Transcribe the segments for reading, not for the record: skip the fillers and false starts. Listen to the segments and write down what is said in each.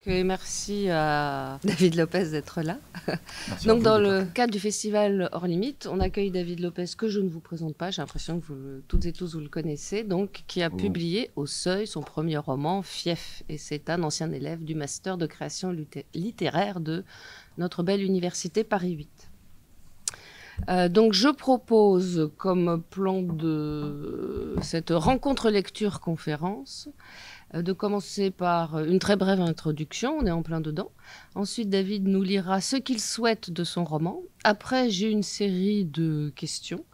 Et merci à David Lopez d'être là. Merci Donc, dans le cadre du festival Hors Limite, on accueille David Lopez, que je ne vous présente pas. J'ai l'impression que toutes et tous vous le connaissez. Donc, qui a publié au Seuil son premier roman, Fief. Et c'est un ancien élève du master de création littéraire de notre belle université Paris 8. Donc, je propose, comme plan de cette rencontre lecture-conférence, de commencer par une très brève introduction, on est en plein dedans. Ensuite, David nous lira ce qu'il souhaite de son roman. Après, j'ai une série de questions.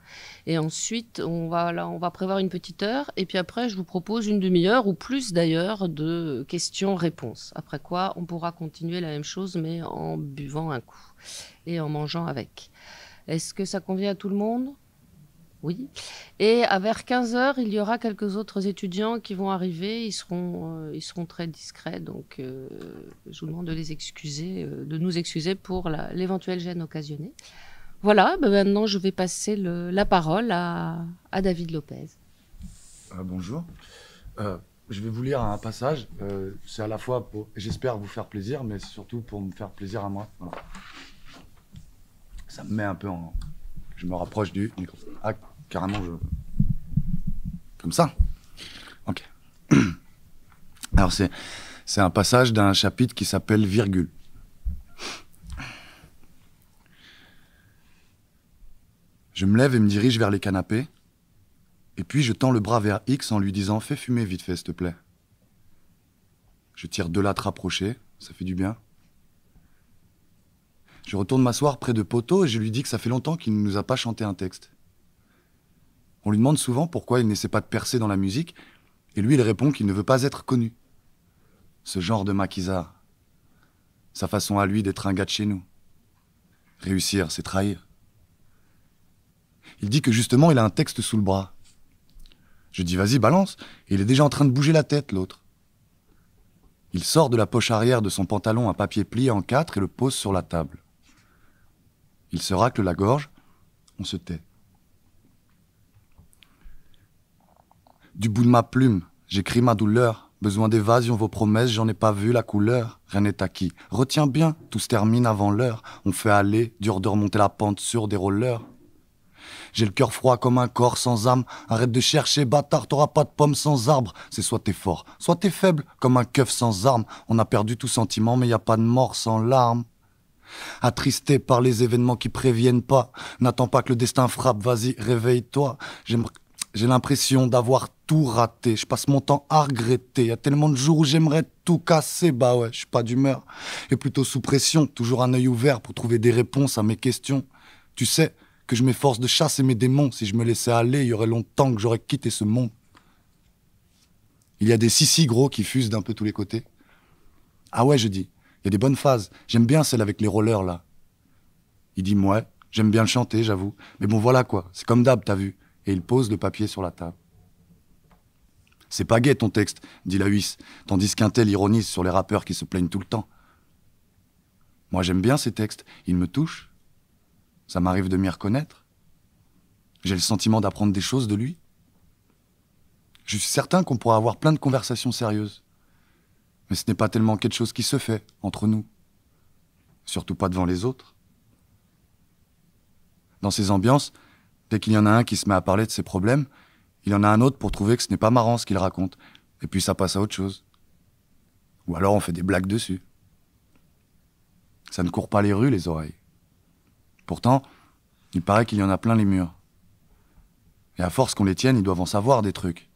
Et ensuite, on va prévoir une petite heure. Et puis après, je vous propose une demi-heure, ou plus d'ailleurs, de questions-réponses. Après quoi, on pourra continuer la même chose, mais en buvant un coup et en mangeant avec. Est-ce que ça convient à tout le monde ? Oui. Et vers 15h, il y aura quelques autres étudiants qui vont arriver. Ils seront très discrets. Donc, je vous demande de les excuser, de nous excuser pour l'éventuelle gêne occasionnée. Voilà, maintenant, je vais passer la parole à David Lopez. Bonjour. Je vais vous lire un passage. C'est à la fois pour, j'espère, vous faire plaisir, mais surtout pour me faire plaisir à moi. Voilà. Ça me met un peu en... Je me rapproche du micro. Ah, carrément, comme ça. Ok. Alors, c'est un passage d'un chapitre qui s'appelle « Virgule ». Je me lève et me dirige vers les canapés. Et puis, je tends le bras vers X en lui disant « Fais fumer vite fait, s'il te plaît ». Je tire 2 lattes rapprochées, ça fait du bien. Je retourne m'asseoir près de Poto et je lui dis que ça fait longtemps qu'il ne nous a pas chanté un texte. On lui demande souvent pourquoi il n'essaie pas de percer dans la musique, et lui, il répond qu'il ne veut pas être connu. Ce genre de maquisard. Sa façon à lui d'être un gars de chez nous. Réussir, c'est trahir. Il dit que justement, il a un texte sous le bras. Je dis, vas-y, balance. Et il est déjà en train de bouger la tête, l'autre. Il sort de la poche arrière de son pantalon un papier plié en 4 et le pose sur la table. Il se racle la gorge, on se tait. Du bout de ma plume, j'écris ma douleur. Besoin d'évasion, vos promesses, j'en ai pas vu la couleur. Rien n'est acquis. Retiens bien, tout se termine avant l'heure. On fait aller, dur de remonter la pente sur des rollers. J'ai le cœur froid comme un corps sans âme. Arrête de chercher, bâtard, t'auras pas de pommes sans arbre. C'est soit t'es fort, soit t'es faible, comme un keuf sans arme. On a perdu tout sentiment, mais y a pas de mort sans larmes. Attristé par les événements qui préviennent pas. N'attends pas que le destin frappe, vas-y, réveille-toi. J'ai l'impression d'avoir tout raté. Je passe mon temps à regretter. Y a tellement de jours où j'aimerais tout casser. Bah ouais, je suis pas d'humeur. Et plutôt sous pression, toujours un œil ouvert pour trouver des réponses à mes questions. Tu sais que je m'efforce de chasser mes démons. Si je me laissais aller, il y aurait longtemps que j'aurais quitté ce monde. Il y a des sissi gros qui fusent d'un peu tous les côtés. Ah ouais, je dis. Il y a des bonnes phases. J'aime bien celle avec les rollers, là. Il dit, ouais, j'aime bien le chanter, j'avoue. Mais bon, voilà quoi. C'est comme d'hab, t'as vu. Et il pose le papier sur la table. C'est pas gai ton texte, dit la Huisse, tandis qu'un tel ironise sur les rappeurs qui se plaignent tout le temps. Moi, j'aime bien ces textes. Ils me touchent. Ça m'arrive de m'y reconnaître. J'ai le sentiment d'apprendre des choses de lui. Je suis certain qu'on pourra avoir plein de conversations sérieuses. Mais ce n'est pas tellement quelque chose qui se fait entre nous. Surtout pas devant les autres. Dans ces ambiances, dès qu'il y en a un qui se met à parler de ses problèmes, il y en a un autre pour trouver que ce n'est pas marrant ce qu'il raconte. Et puis ça passe à autre chose. Ou alors on fait des blagues dessus. Ça ne court pas les rues, les oreilles. Pourtant, il paraît qu'il y en a plein les murs. Et à force qu'on les tienne, ils doivent en savoir des trucs.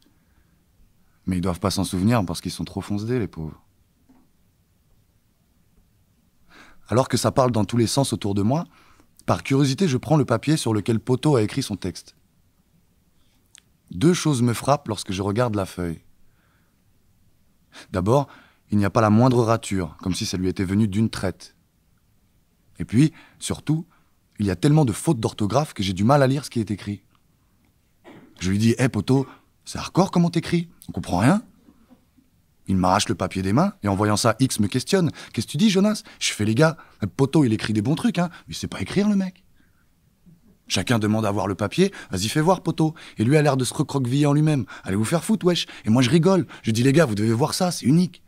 Mais ils doivent pas s'en souvenir parce qu'ils sont trop foncedés, les pauvres. Alors que ça parle dans tous les sens autour de moi, par curiosité, je prends le papier sur lequel Poto a écrit son texte. 2 choses me frappent lorsque je regarde la feuille. D'abord, il n'y a pas la moindre rature, comme si ça lui était venu d'une traite. Et puis, surtout, il y a tellement de fautes d'orthographe que j'ai du mal à lire ce qui est écrit. Je lui dis « Hé, Poto, c'est hardcore comment t'écris, on comprend rien ?» Il m'arrache le papier des mains, et en voyant ça, X me questionne. « Qu'est-ce que tu dis, Jonas ?» Je fais « Les gars, Poto, il écrit des bons trucs, hein. Il sait pas écrire, le mec. » Chacun demande à voir le papier. « Vas-y, fais voir, Poto. » Et lui a l'air de se recroqueviller en lui-même. « Allez vous faire foutre, wesh. » Et moi, je rigole. Je dis « Les gars, vous devez voir ça, c'est unique. »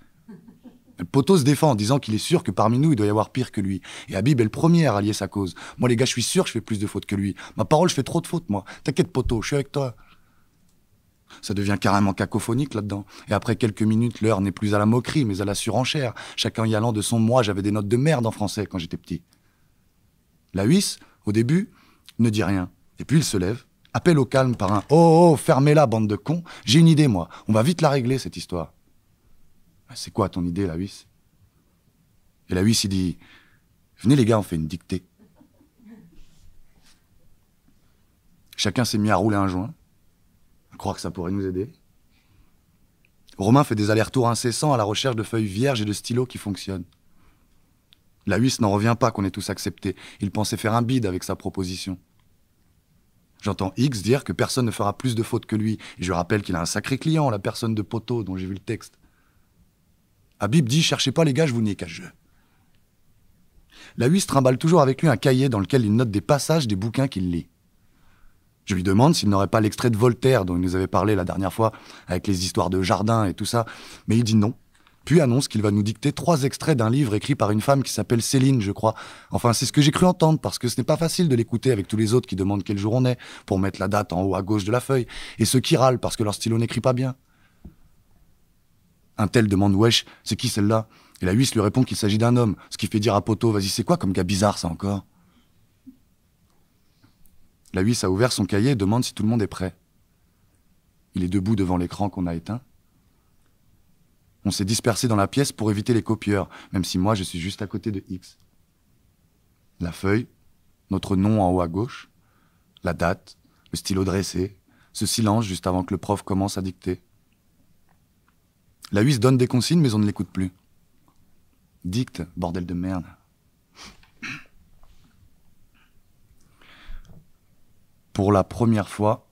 Le poteau se défend en disant qu'il est sûr que parmi nous, il doit y avoir pire que lui. Et Habib est le premier à rallier sa cause. Moi, les gars, je suis sûr que je fais plus de fautes que lui. Ma parole, je fais trop de fautes, moi. T'inquiète, poteau, je suis avec toi. Ça devient carrément cacophonique là-dedans. Et après quelques minutes, l'heure n'est plus à la moquerie, mais à la surenchère. Chacun y allant de son moi, j'avais des notes de merde en français quand j'étais petit. La huisse, au début, ne dit rien. Et puis il se lève, appelle au calme par un « Oh, oh, fermez-la, bande de cons. J'ai une idée, moi. On va vite la régler, cette histoire. » C'est quoi ton idée, la huisse? Et la huisse, il dit « Venez les gars, on fait une dictée. » Chacun s'est mis à rouler un joint. À croire que ça pourrait nous aider. Romain fait des allers-retours incessants à la recherche de feuilles vierges et de stylos qui fonctionnent. La huisse n'en revient pas qu'on ait tous accepté. Il pensait faire un bide avec sa proposition. J'entends X dire que personne ne fera plus de fautes que lui. Et je rappelle qu'il a un sacré client, la personne de poteau dont j'ai vu le texte. Habib dit « Cherchez pas les gars, je vous niais qu'à jeu. » La huisse trimballe toujours avec lui un cahier dans lequel il note des passages des bouquins qu'il lit. Je lui demande s'il n'aurait pas l'extrait de Voltaire dont il nous avait parlé la dernière fois, avec les histoires de jardin et tout ça, mais il dit non. Puis annonce qu'il va nous dicter 3 extraits d'un livre écrit par une femme qui s'appelle Céline, je crois. Enfin, c'est ce que j'ai cru entendre, parce que ce n'est pas facile de l'écouter avec tous les autres qui demandent quel jour on est, pour mettre la date en haut à gauche de la feuille, et ceux qui râlent parce que leur stylo n'écrit pas bien. Un tel demande « Wesh, c'est qui celle-là » Et la huisse lui répond qu'il s'agit d'un homme, ce qui fait dire à Poto « Vas-y, c'est quoi comme gars bizarre ça encore ?» La huisse a ouvert son cahier et demande si tout le monde est prêt. Il est debout devant l'écran qu'on a éteint. On s'est dispersé dans la pièce pour éviter les copieurs, même si moi je suis juste à côté de X. La feuille, notre nom en haut à gauche, la date, le stylo dressé, ce silence juste avant que le prof commence à dicter. La huisse donne des consignes, mais on ne l'écoute plus. Dicte, bordel de merde. Pour la première fois,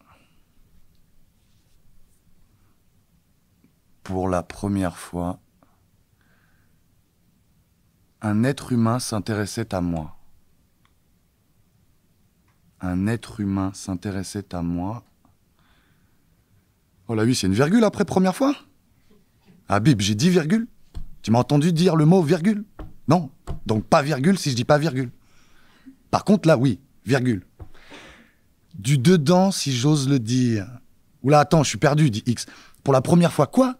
un être humain s'intéressait à moi. Un être humain s'intéressait à moi. Oh la huisse, c'est une virgule après première fois? Habib, j'ai dit virgule? Tu m'as entendu dire le mot virgule? Non. Donc pas virgule si je dis pas virgule. Par contre, là, oui, virgule. Du dedans, si j'ose le dire. Oula, attends, je suis perdu, dit X. Pour la première fois, quoi?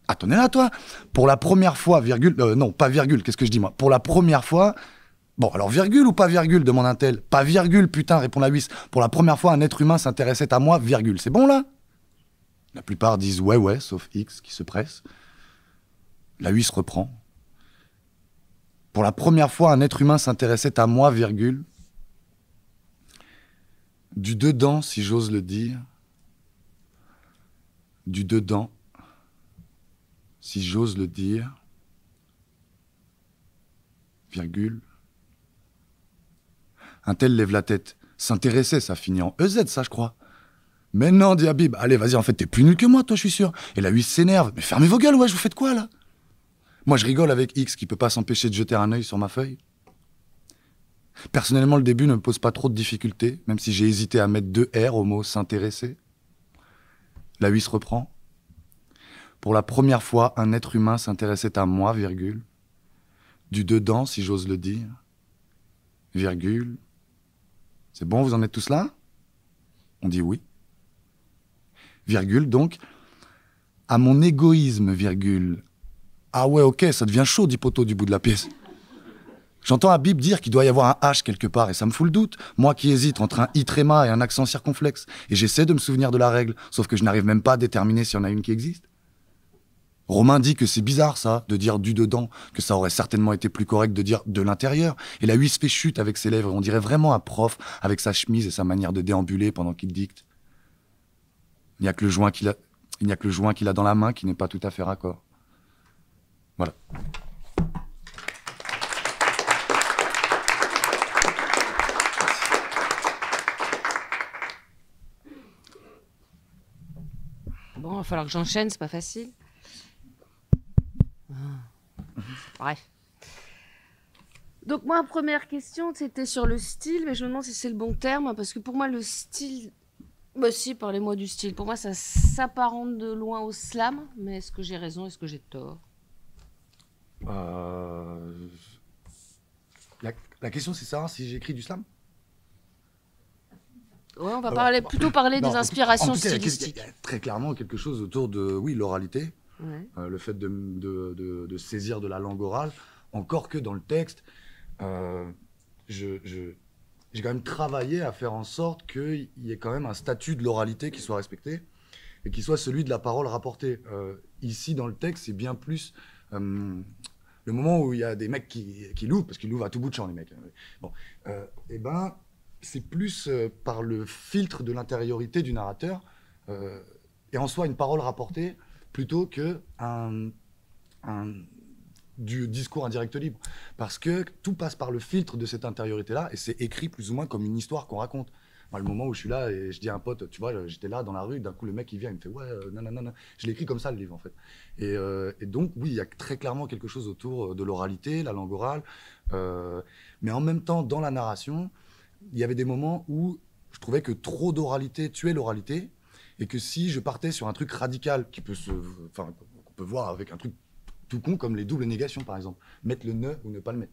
Attendez là, toi. Pour la première fois, virgule... non, pas virgule, qu'est-ce que je dis, moi? Pour la première fois... Bon, alors virgule ou pas virgule, demande un tel. Pas virgule, putain, répond la huisse. Pour la première fois, un être humain s'intéressait à moi, virgule. C'est bon, là? La plupart disent ouais, ouais, sauf X, qui se presse. La huisse reprend. Pour la première fois, un être humain s'intéressait à moi, virgule. Du dedans, si j'ose le dire. Du dedans, si j'ose le dire. Virgule. Un tel lève la tête. S'intéresser, ça finit en EZ, ça, je crois. Mais non, dit Habib. Allez, vas-y, en fait, t'es plus nul que moi, toi, je suis sûr. Et la huisse s'énerve. Mais fermez vos gueules, ouais, je vous faites quoi, là? Moi, je rigole avec X qui peut pas s'empêcher de jeter un œil sur ma feuille. Personnellement, le début ne me pose pas trop de difficultés, même si j'ai hésité à mettre 2 R au mot s'intéresser. La huisse reprend. Pour la première fois, un être humain s'intéressait à moi, virgule. Du dedans, si j'ose le dire. Virgule. C'est bon, vous en êtes tous là? On dit oui. Virgule, donc. À mon égoïsme, virgule. Ah ouais, ok, ça devient chaud, dit Poto du bout de la pièce. J'entends Habib dire qu'il doit y avoir un H quelque part, et ça me fout le doute. Moi qui hésite entre un I tréma et un accent circonflexe. Et j'essaie de me souvenir de la règle, sauf que je n'arrive même pas à déterminer s'il y en a une qui existe. Romain dit que c'est bizarre, ça, de dire du dedans, que ça aurait certainement été plus correct de dire de l'intérieur. Et la huisse fait chute avec ses lèvres, on dirait vraiment un prof avec sa chemise et sa manière de déambuler pendant qu'il dicte. Il n'y a que le joint qu'il a dans la main qui n'est pas tout à fait raccord. Voilà. Bon, il va falloir que j'enchaîne, c'est pas facile. Bref. Donc moi, première question, c'était sur le style, mais je me demande si c'est le bon terme, parce que pour moi, le style... Bah si, parlez-moi du style. Pour moi, ça s'apparente de loin au slam, mais est-ce que j'ai raison, est-ce que j'ai tort? Euh, la question, c'est savoir si j'écris du slam. Ouais, on va plutôt parler des inspirations en tout cas, stylistiques. Il y a très clairement quelque chose autour de, oui, l'oralité, Ouais. le fait de saisir de la langue orale, encore que dans le texte, j'ai quand même travaillé à faire en sorte qu'il y ait quand même un statut de l'oralité qui soit respecté et qui soit celui de la parole rapportée. Ici, dans le texte, c'est bien plus le moment où il y a des mecs qui louvent, parce qu'ils louvent à tout bout de champ, les mecs. Bon, et ben, c'est plus par le filtre de l'intériorité du narrateur, et en soi une parole rapportée, plutôt que du discours indirect libre. Parce que tout passe par le filtre de cette intériorité-là, et c'est écrit plus ou moins comme une histoire qu'on raconte. Moi, le moment où je suis là et je dis à un pote, tu vois, j'étais là dans la rue, d'un coup le mec il vient, il me fait ouais, nanana. Je l'ai écrit comme ça le livre en fait. Et donc oui, il y a très clairement quelque chose autour de l'oralité, la langue orale, mais en même temps dans la narration, il y avait des moments où je trouvais que trop d'oralité tuait l'oralité, et que si je partais sur un truc radical qu'on peut voir avec un truc tout con comme les doubles négations par exemple, mettre le ne ou ne pas le mettre.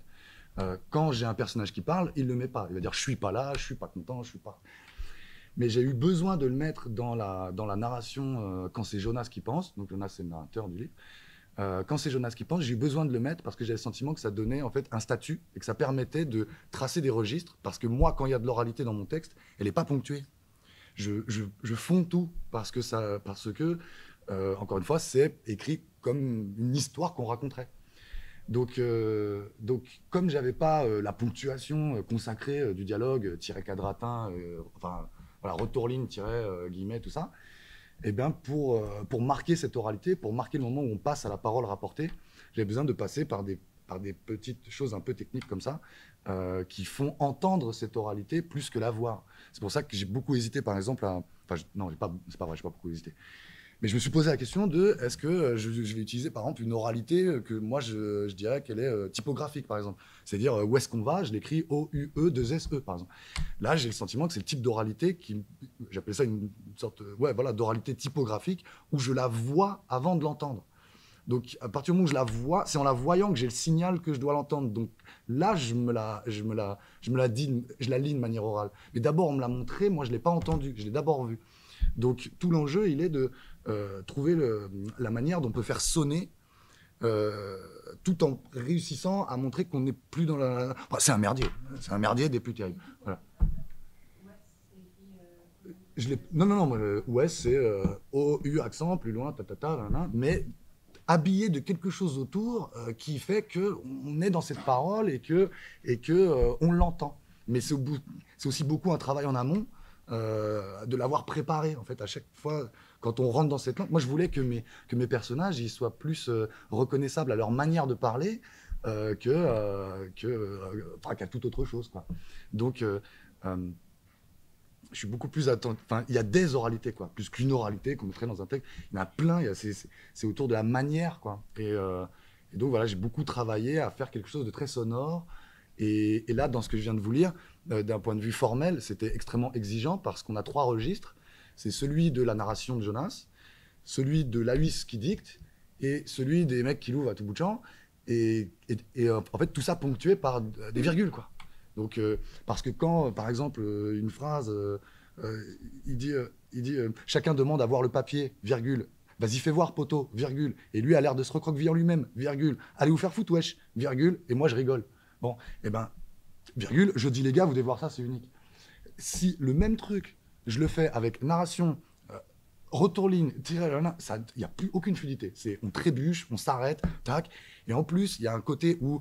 Quand j'ai un personnage qui parle, il ne le met pas. Il va dire je suis pas là, je suis pas content, je suis pas. Mais j'ai eu besoin de le mettre dans la narration quand c'est Jonas qui pense. Donc Jonas c'est le narrateur du livre. Quand c'est Jonas qui pense, j'ai eu besoin de le mettre parce que j'ai le sentiment que ça donnait en fait un statut et que ça permettait de tracer des registres. Parce que moi, quand il y a de l'oralité dans mon texte, elle n'est pas ponctuée. Je fonds tout parce que encore une fois, c'est écrit comme une histoire qu'on raconterait. Donc, comme j'avais pas la ponctuation consacrée du dialogue, tiret quadratin, enfin, voilà, retour ligne, tiret, guillemets, tout ça, et bien pour marquer cette oralité, pour marquer le moment où on passe à la parole rapportée, j'avais besoin de passer par des petites choses un peu techniques comme ça, qui font entendre cette oralité plus que la voir. C'est pour ça que j'ai beaucoup hésité, par exemple, non, c'est pas vrai, j'ai pas beaucoup hésité. Mais je me suis posé la question de est-ce que je vais utiliser par exemple une oralité que moi je dirais qu'elle est typographique par exemple. C'est-à-dire où est-ce qu'on va, je l'écris O-U-E-2-S-E par exemple. Là j'ai le sentiment que c'est le type d'oralité j'appelle ça une sorte voilà, d'oralité typographique où je la vois avant de l'entendre. Donc à partir du moment où je la vois, c'est en la voyant que j'ai le signal que je dois l'entendre. Donc là je la lis de manière orale. Mais d'abord on me l'a montré, moi je l'ai pas entendu, je l'ai d'abord vu. Donc tout l'enjeu, il est de trouver la manière dont on peut faire sonner tout en réussissant à montrer qu'on n'est plus dans la... Enfin, c'est un merdier des plus terribles. Voilà. Non, ouais, c'est O-U accent, plus loin, mais habillé de quelque chose autour qui fait qu'on est dans cette parole et que on l'entend. Mais c'est aussi beaucoup un travail en amont, de l'avoir préparé en fait à chaque fois quand on rentre dans cette langue. Moi je voulais que mes personnages ils soient plus reconnaissables à leur manière de parler qu'à toute autre chose quoi. Donc je suis beaucoup plus attentif. Enfin, il y a des oralités quoi, plus qu'une oralité qu'on mettrait dans un texte. Il y en a plein. C'est autour de la manière quoi. Et donc voilà, j'ai beaucoup travaillé à faire quelque chose de très sonore. Et là, dans ce que je viens de vous lire, d'un point de vue formel, c'était extrêmement exigeant parce qu'on a 3 registres. C'est celui de la narration de Jonas, celui de Lahuis qui dicte et celui des mecs qui louvent à tout bout de champ. Et en fait, tout ça ponctué par des virgules, quoi. Donc, parce que quand, par exemple, une phrase, il dit chacun demande à voir le papier, virgule. Vas-y, fais voir, poteau, virgule. Et lui a l'air de se recroqueviller en lui-même, virgule. Allez vous faire foutre, wesh, virgule. Et moi, je rigole. Bon, et ben, virgule, je dis les gars, vous devez voir ça, c'est unique. Si le même truc, je le fais avec narration, retour ligne, il n'y a plus aucune fluidité. On trébuche, on s'arrête, tac. Et en plus, il y a un côté où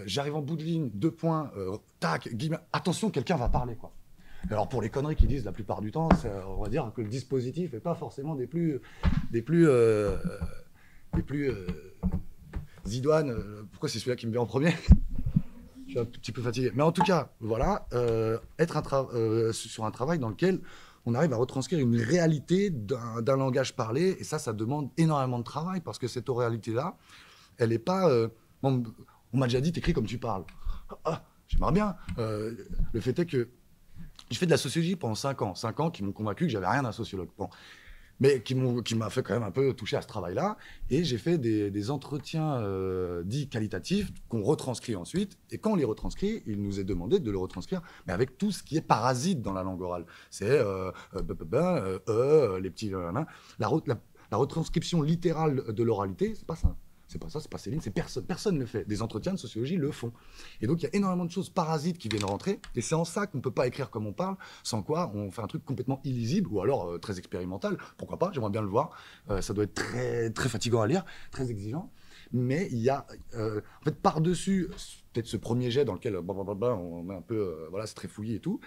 j'arrive en bout de ligne, 2 points, tac, guillemets, attention, quelqu'un va parler, quoi. Alors pour les conneries qu'ils disent la plupart du temps, on va dire que le dispositif n'est pas forcément des plus Zidane. Pourquoi c'est celui-là qui me vient en premier? Je suis un petit peu fatigué. Mais en tout cas, voilà, être sur un travail dans lequel on arrive à retranscrire une réalité d'un langage parlé. Et ça demande énormément de travail parce que cette réalité-là, elle n'est pas... on m'a déjà dit, t'écris comme tu parles. Ah, j'aimerais bien. Le fait est que j'ai fait de la sociologie pendant 5 ans. 5 ans qui m'ont convaincu que j'avais rien d'un sociologue. Bon. mais qui m'a fait quand même un peu toucher à ce travail-là. Et j'ai fait des entretiens dits qualitatifs qu'on retranscrit ensuite. Et quand on les retranscrit, il nous est demandé de le retranscrire, mais avec tout ce qui est parasite dans la langue orale. C'est les petits... la retranscription littérale de l'oralité, c'est pas ça. C'est pas ça, c'est pas Céline, c'est personne. Personne ne le fait. Des entretiens de sociologie le font. Et donc, il y a énormément de choses parasites qui viennent rentrer. Et c'est en ça qu'on ne peut pas écrire comme on parle, sans quoi on fait un truc complètement illisible ou alors très expérimental. Pourquoi pas, j'aimerais bien le voir. Ça doit être très, très fatigant à lire, très exigeant. Mais il y a, en fait, par-dessus, peut-être ce premier jet dans lequel on met un peu, voilà, c'est très fouillis et tout,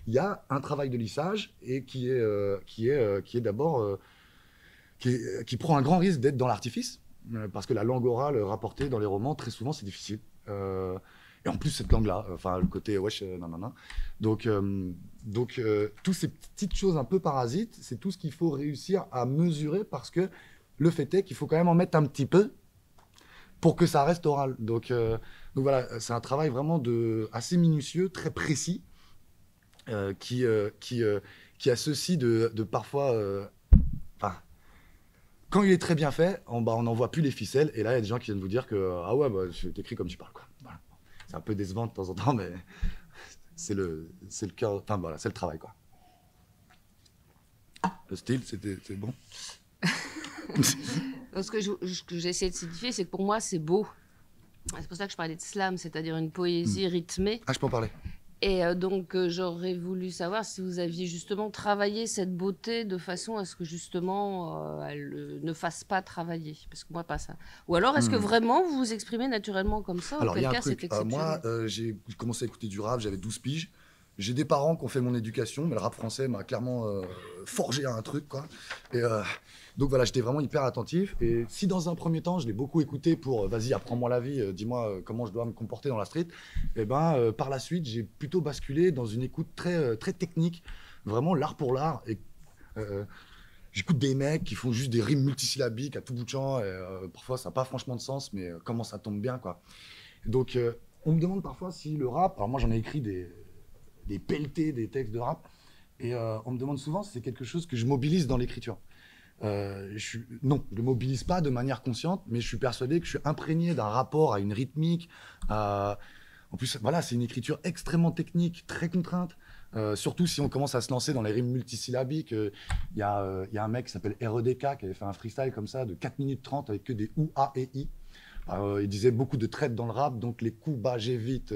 il y a un travail de lissage et qui est d'abord, qui prend un grand risque d'être dans l'artifice. Parce que la langue orale rapportée dans les romans, très souvent, c'est difficile. Et en plus, cette langue-là, enfin, le côté wesh, nanana. Donc, toutes ces petites choses un peu parasites, c'est tout ce qu'il faut réussir à mesurer parce que le fait est qu'il faut quand même en mettre un petit peu pour que ça reste oral. Donc voilà, c'est un travail vraiment assez minutieux, très précis, qui a ceci de parfois... quand il est très bien fait, on n'en voit plus les ficelles. Et là, il y a des gens qui viennent vous dire que ah ouais, je t'écris comme tu parles, quoi. Voilà. C'est un peu décevant de temps en temps, mais c'est le cœur. Enfin voilà, c'est le travail, quoi. Le style, c'est bon. Ce que j'ai essayé de signifier, c'est que pour moi, c'est beau. C'est pour ça que je parlais de slam, c'est-à-dire une poésie rythmée. Ah, je peux en parler. Et donc, j'aurais voulu savoir si vous aviez justement travaillé cette beauté de façon à ce que justement elle ne fasse pas travailler. Parce que moi, pas ça. Ou alors, est-ce que vraiment vous vous exprimez naturellement comme ça? Alors, il y a un cas, truc. c'est exceptionnel. Moi, j'ai commencé à écouter du rap, j'avais 12 piges. J'ai des parents qui ont fait mon éducation, mais le rap français m'a clairement forgé à un truc, quoi. Et donc voilà, j'étais vraiment hyper attentif. Et si dans un premier temps, je l'ai beaucoup écouté pour vas-y, apprends-moi la vie, dis-moi comment je dois me comporter dans la street, et par la suite, j'ai plutôt basculé dans une écoute très, très technique, vraiment l'art pour l'art. Et j'écoute des mecs qui font juste des rimes multisyllabiques à tout bout de champ. Et, parfois, ça n'a pas franchement de sens, mais comment ça tombe bien, quoi. Donc, on me demande parfois si le rap. Alors moi, j'en ai écrit des pelletés, des textes de rap. Et on me demande souvent si c'est quelque chose que je mobilise dans l'écriture. Non, je ne le mobilise pas de manière consciente, mais je suis persuadé que je suis imprégné d'un rapport à une rythmique. En plus, voilà, c'est une écriture extrêmement technique, très contrainte. Surtout si on commence à se lancer dans les rimes multisyllabiques. Il y a un mec qui s'appelle REDK qui avait fait un freestyle comme ça de 4 minutes 30 avec que des ou, a et i. Il disait beaucoup de traites dans le rap, donc les coups bas, j'évite,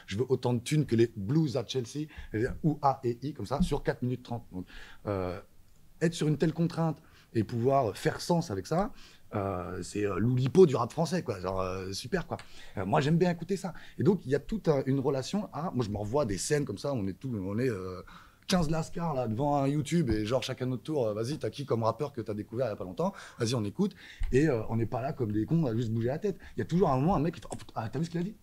je veux autant de thunes que les blues à Chelsea, ou A et I, comme ça, sur 4 minutes 30. Donc, être sur une telle contrainte et pouvoir faire sens avec ça, c'est l'oulipo du rap français, quoi. Genre, super, quoi. Moi, j'aime bien écouter ça. Et donc, il y a toute une relation à... Moi, je me revois des scènes comme ça, on est 15 lascars là devant un YouTube et genre chacun notre tour, vas-y, t'as qui comme rappeur que t'as découvert il y a pas longtemps, vas-y, on écoute, et on n'est pas là comme des cons à juste bouger la tête. Il y a toujours un moment un mec qui fait, oh putain, t'as vu ce qu'il a dit?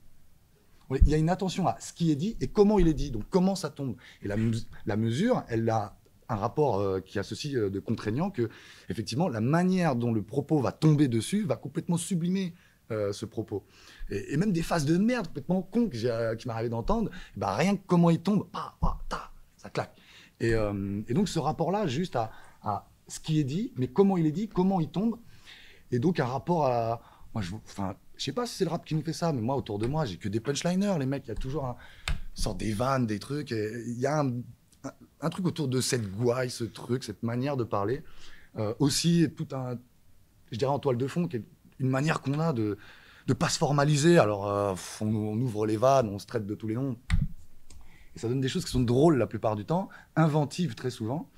Il y a une attention à ce qui est dit et comment il est dit, donc comment ça tombe. Et la mesure, elle a un rapport qui a ceci de contraignant que effectivement la manière dont le propos va tomber dessus va complètement sublimer ce propos. Et même des phases de merde complètement cons qui m'arrivait d'entendre, rien que comment il tombe, ça claque. Et donc ce rapport-là, juste à ce qui est dit, mais comment il est dit, comment il tombe, et donc un rapport à... Moi, je sais pas si c'est le rap qui nous fait ça, mais moi, autour de moi, j'ai que des punchliners, les mecs, il y a toujours une sorte des vannes, des trucs, il y a un truc autour de cette gouaille, ce truc, cette manière de parler. Aussi, je dirais en toile de fond, qui est une manière qu'on a de pas se formaliser. Alors, on ouvre les vannes, on se traite de tous les noms. Et ça donne des choses qui sont drôles la plupart du temps, inventives très souvent,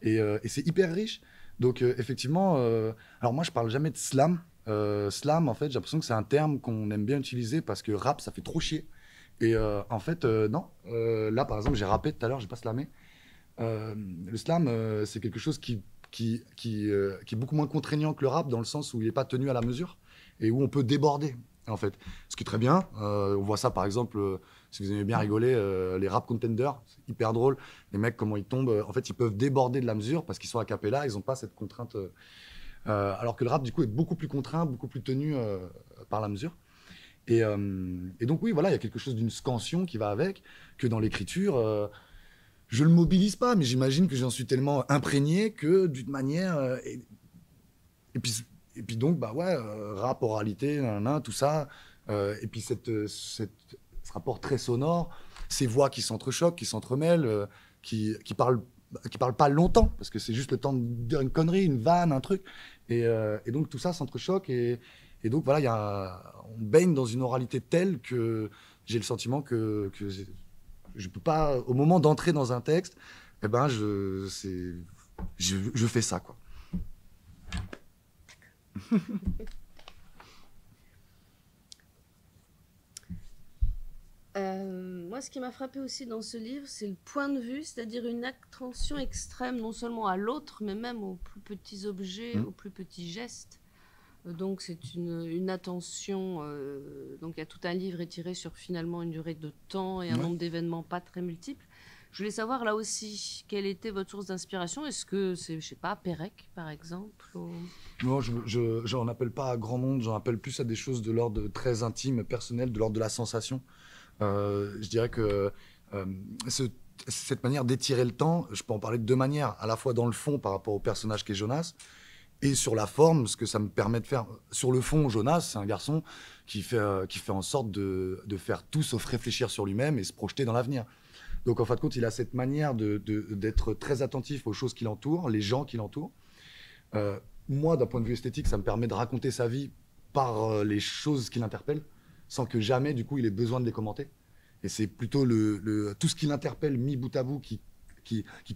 et c'est hyper riche. Donc effectivement, alors moi je parle jamais de slam. Slam, en fait, j'ai l'impression que c'est un terme qu'on aime bien utiliser parce que rap, ça fait trop chier. Et en fait, non. Là, par exemple, j'ai rappé tout à l'heure, j'ai pas slamé. Le slam, c'est quelque chose qui est beaucoup moins contraignant que le rap dans le sens où il n'est pas tenu à la mesure et où on peut déborder. En fait, ce qui est très bien. On voit ça par exemple, si vous aimez bien rigoler, les rap contenders, c'est hyper drôle. Les mecs, comment ils tombent, en fait, ils peuvent déborder de la mesure parce qu'ils sont a cappella, ils n'ont pas cette contrainte. Alors que le rap, du coup, est beaucoup plus contraint, beaucoup plus tenu par la mesure. Et donc, oui, voilà, il y a quelque chose d'une scansion qui va avec, que dans l'écriture. je le mobilise pas, mais j'imagine que j'en suis tellement imprégné que d'une manière... et puis donc, bah ouais, rap, oralité, nanana, tout ça. Et puis ce rapport très sonore, ces voix qui s'entrechoquent, qui s'entremêlent, qui parlent pas longtemps, parce que c'est juste le temps de dire une connerie, une vanne, un truc. Et donc tout ça s'entrechoque. Et donc voilà, on baigne dans une oralité telle que j'ai le sentiment que je peux pas, au moment d'entrer dans un texte, eh ben je fais ça, quoi. Moi, ce qui m'a frappé aussi dans ce livre, c'est le point de vue, c'est-à-dire une attention extrême, non seulement à l'autre, mais même aux plus petits objets, aux plus petits gestes. Donc, c'est une attention. Donc, il y a tout un livre étiré sur finalement une durée de temps et un nombre d'événements pas très multiples. Je voulais savoir là aussi, quelle était votre source d'inspiration? Est-ce que c'est, je sais pas, Pérec, par exemple ou... Non, je n'en appelle pas à grand monde, j'en appelle plus à des choses de l'ordre très intime, personnel, de l'ordre de la sensation. Je dirais que cette manière d'étirer le temps, je peux en parler de deux manières, à la fois dans le fond par rapport au personnage qu'est Jonas, et sur la forme, ce que ça me permet de faire. Sur le fond, Jonas, c'est un garçon qui fait en sorte de faire tout sauf réfléchir sur lui-même et se projeter dans l'avenir. Donc en fin de compte, il a cette manière d'être très attentif aux choses qui l'entourent, les gens qui l'entourent. Moi, d'un point de vue esthétique, ça me permet de raconter sa vie par les choses qui l'interpellent, sans que jamais, du coup, il ait besoin de les commenter. Et c'est plutôt tout ce qui l'interpelle mis bout à bout qui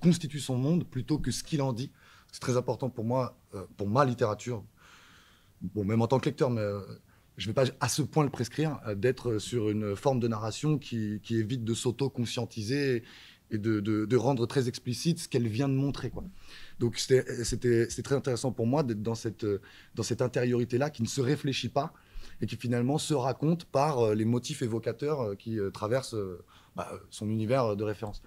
constitue son monde, plutôt que ce qu'il en dit. C'est très important pour moi, pour ma littérature, bon, même en tant que lecteur, mais je ne vais pas à ce point le prescrire, d'être sur une forme de narration qui évite de s'auto-conscientiser et de rendre très explicite ce qu'elle vient de montrer, quoi. Donc c'était très intéressant pour moi d'être dans cette intériorité-là qui ne se réfléchit pas et qui finalement se raconte par les motifs évocateurs qui traversent son univers de référence.